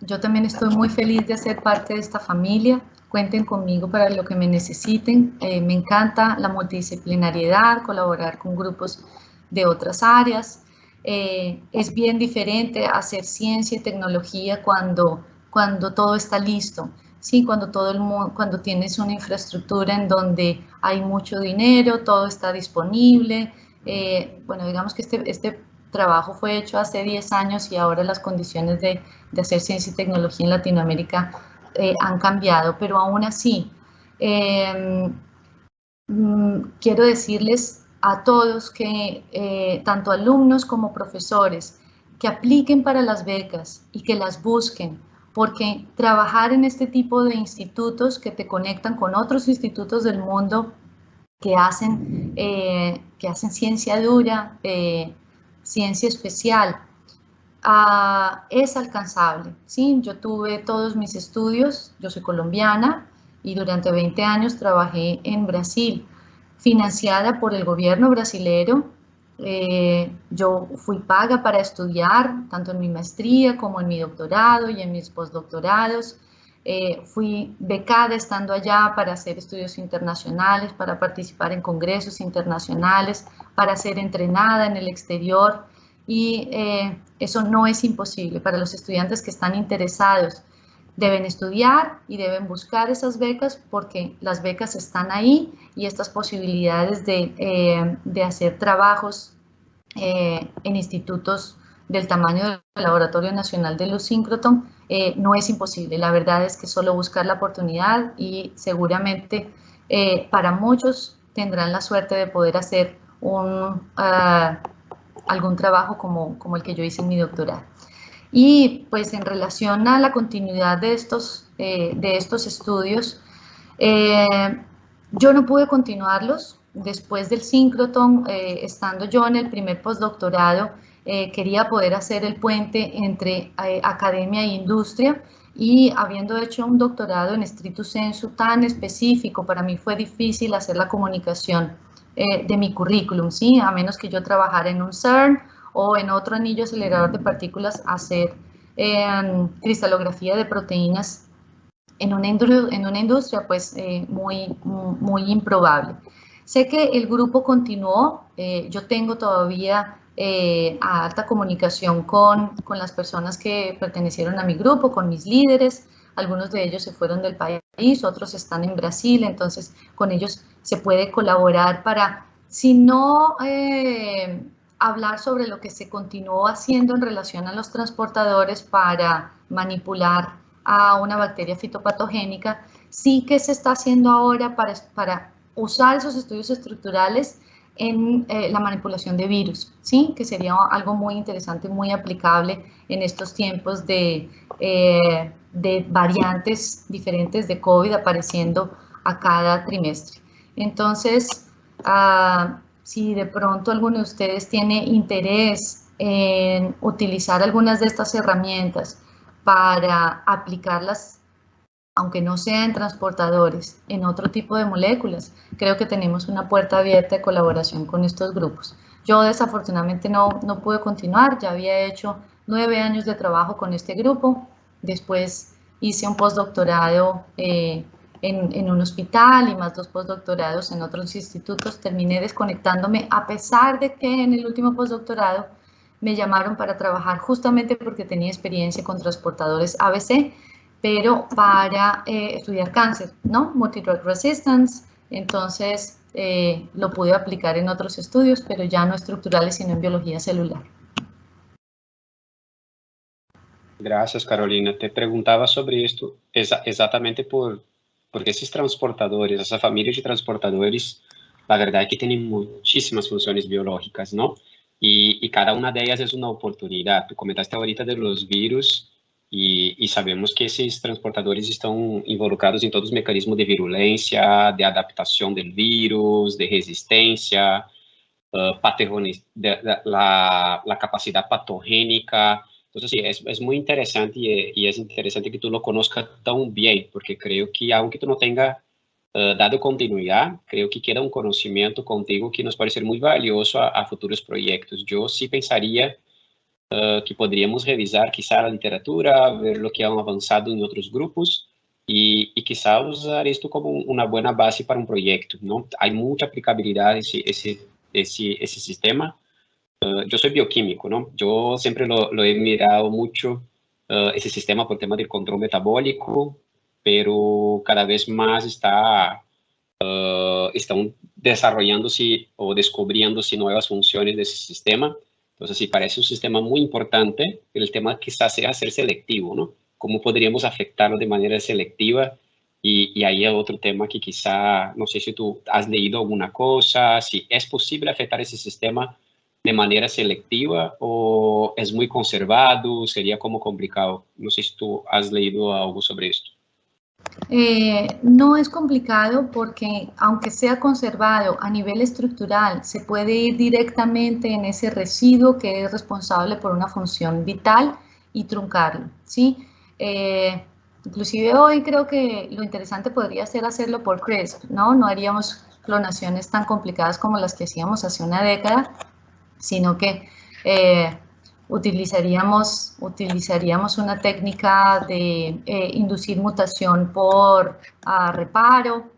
Speaker 2: Yo también estoy muy feliz de ser parte de esta familia. Cuenten conmigo para lo que me necesiten. Me encanta la multidisciplinariedad, colaborar con grupos de otras áreas. Es bien diferente hacer ciencia y tecnología cuando todo está listo. Sí, cuando tienes una infraestructura en donde hay mucho dinero, todo está disponible. Bueno, digamos que este trabajo fue hecho hace 10 años y ahora las condiciones de hacer ciencia y tecnología en Latinoamérica han cambiado, pero aún así, quiero decirles a todos que tanto alumnos como profesores que apliquen para las becas y que las busquen, porque trabajar en este tipo de institutos que te conectan con otros institutos del mundo que hacen ciencia dura, ciencia especial, es alcanzable, ¿sí? Yo tuve todos mis estudios, yo soy colombiana y durante 20 años trabajé en Brasil, financiada por el gobierno brasilero. Yo fui paga para estudiar, tanto en mi maestría como en mi doctorado y en mis postdoctorados. Fui becada estando allá para hacer estudios internacionales, para participar en congresos internacionales, para ser entrenada en el exterior y eso no es imposible para los estudiantes que están interesados. Deben estudiar y deben buscar esas becas porque las becas están ahí y estas posibilidades de hacer trabajos en institutos del tamaño del Laboratorio Nacional de Luz Síncroton no es imposible. La verdad es que solo buscar la oportunidad y seguramente para muchos tendrán la suerte de poder hacer algún trabajo como el que yo hice en mi doctorado. Y pues en relación a la continuidad de estos estudios, yo no pude continuarlos. Después del síncroton, estando yo en el primer postdoctorado, quería poder hacer el puente entre academia e industria y habiendo hecho un doctorado en stricto sensu tan específico, para mí fue difícil hacer la comunicación de mi currículum, ¿sí? A menos que yo trabajara en un CERN o en otro anillo acelerador de partículas, hacer cristalografía de proteínas en una industria pues muy improbable. Sé que el grupo continuó, yo tengo todavía a alta comunicación con las personas que pertenecieron a mi grupo, con mis líderes. Algunos de ellos se fueron del país, otros están en Brasil, entonces con ellos se puede colaborar para, si no hablar sobre lo que se continuó haciendo en relación a los transportadores para manipular a una bacteria fitopatogénica, sí que se está haciendo ahora para usar esos estudios estructurales en la manipulación de virus, ¿sí? Que sería algo muy interesante, muy aplicable en estos tiempos de variantes diferentes de COVID apareciendo a cada trimestre. Entonces, si de pronto alguno de ustedes tiene interés en utilizar algunas de estas herramientas para aplicarlas, aunque no sea en transportadores, en otro tipo de moléculas, creo que tenemos una puerta abierta de colaboración con estos grupos. Yo desafortunadamente no pude continuar, ya había hecho 9 años de trabajo con este grupo, después hice un postdoctorado en un hospital y más 2 postdoctorados en otros institutos, terminé desconectándome a pesar de que en el último postdoctorado me llamaron para trabajar justamente porque tenía experiencia con transportadores ABC, pero para estudiar cáncer, ¿no? Multidrug resistance, entonces lo pude aplicar en otros estudios, pero ya no estructurales, sino en biología celular.
Speaker 3: Gracias, Carolina. Te preguntaba sobre esto exactamente porque esses transportadores, essa família de transportadores, la verdad es que tienen muchísimas funciones biológicas, ¿no? Y cada una de ellas es una oportunidad. Tú comentaste ahorita de los virus y sabemos que esses transportadores estão involucrados em todos os mecanismos de virulência, de adaptação del vírus, de resistência, la capacidad patogénica. Entonces, sí, es muy interesante y es interesante que tú lo conozcas tan bien, porque creo que aunque tú no tengas dado continuidad, creo que queda un conocimiento contigo que nos puede ser muy valioso a futuros proyectos. Yo sí pensaría que podríamos revisar quizá la literatura, ver lo que han avanzado en otros grupos y quizá usar esto como una buena base para un proyecto, ¿no? Hay mucha aplicabilidad esse sistema. Yo soy bioquímico, ¿no? Yo siempre lo he mirado mucho, ese sistema por tema del control metabólico, pero cada vez más están desarrollándose o descubriéndose nuevas funciones de ese sistema. Entonces, sí, parece un sistema muy importante. El tema quizás sea ser selectivo, ¿no? ¿Cómo podríamos afectarlo de manera selectiva? Y ahí hay otro tema que quizá, no sé si tú has leído alguna cosa, si es posible afectar ese sistema de manera selectiva o es muy conservado, sería como complicado. No sé si tú has leído algo sobre esto.
Speaker 2: No es complicado porque aunque sea conservado a nivel estructural, se puede ir directamente en ese residuo que es responsable por una función vital y truncarlo, ¿sí? Inclusive hoy creo que lo interesante podría ser hacerlo por CRISPR, ¿no? No haríamos clonaciones tan complicadas como las que hacíamos hace una década, sino que utilizaríamos una técnica de inducir mutación por reparo.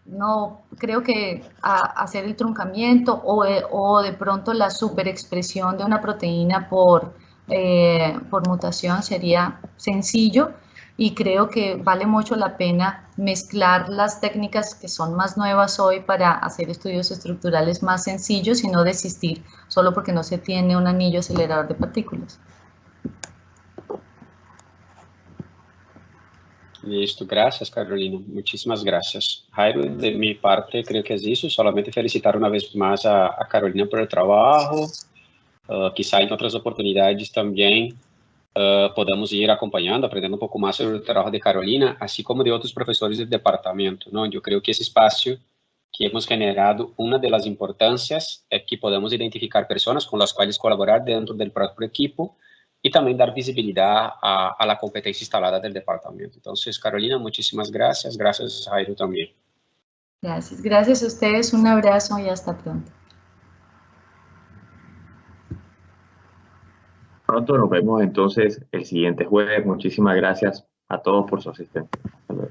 Speaker 2: No creo que hacer el truncamiento o de pronto la superexpresión de una proteína por mutación sería sencillo, y creo que vale mucho la pena mezclar las técnicas que son más nuevas hoy para hacer estudios estructurales más sencillos y no desistir solo porque no se tiene un anillo acelerador de partículas.
Speaker 3: Listo, gracias, Carolina. Muchísimas gracias. Jairo, de mi parte, creo que es eso. Solamente felicitar una vez más a Carolina por el trabajo. Quizá en otras oportunidades también podamos ir acompañando, aprendiendo un poco más sobre el trabajo de Carolina, así como de otros profesores del departamento, ¿no? Yo creo que ese espacio que hemos generado, una de las importancias es que podamos identificar personas con las cuales colaborar dentro del propio equipo y también dar visibilidad a la competencia instalada del departamento. Entonces, Carolina, muchísimas gracias. Gracias, Jairo, también.
Speaker 2: Gracias. Gracias a ustedes. Un abrazo y hasta pronto.
Speaker 1: Pronto nos vemos entonces el siguiente jueves. Muchísimas gracias a todos por su asistencia. Hasta luego.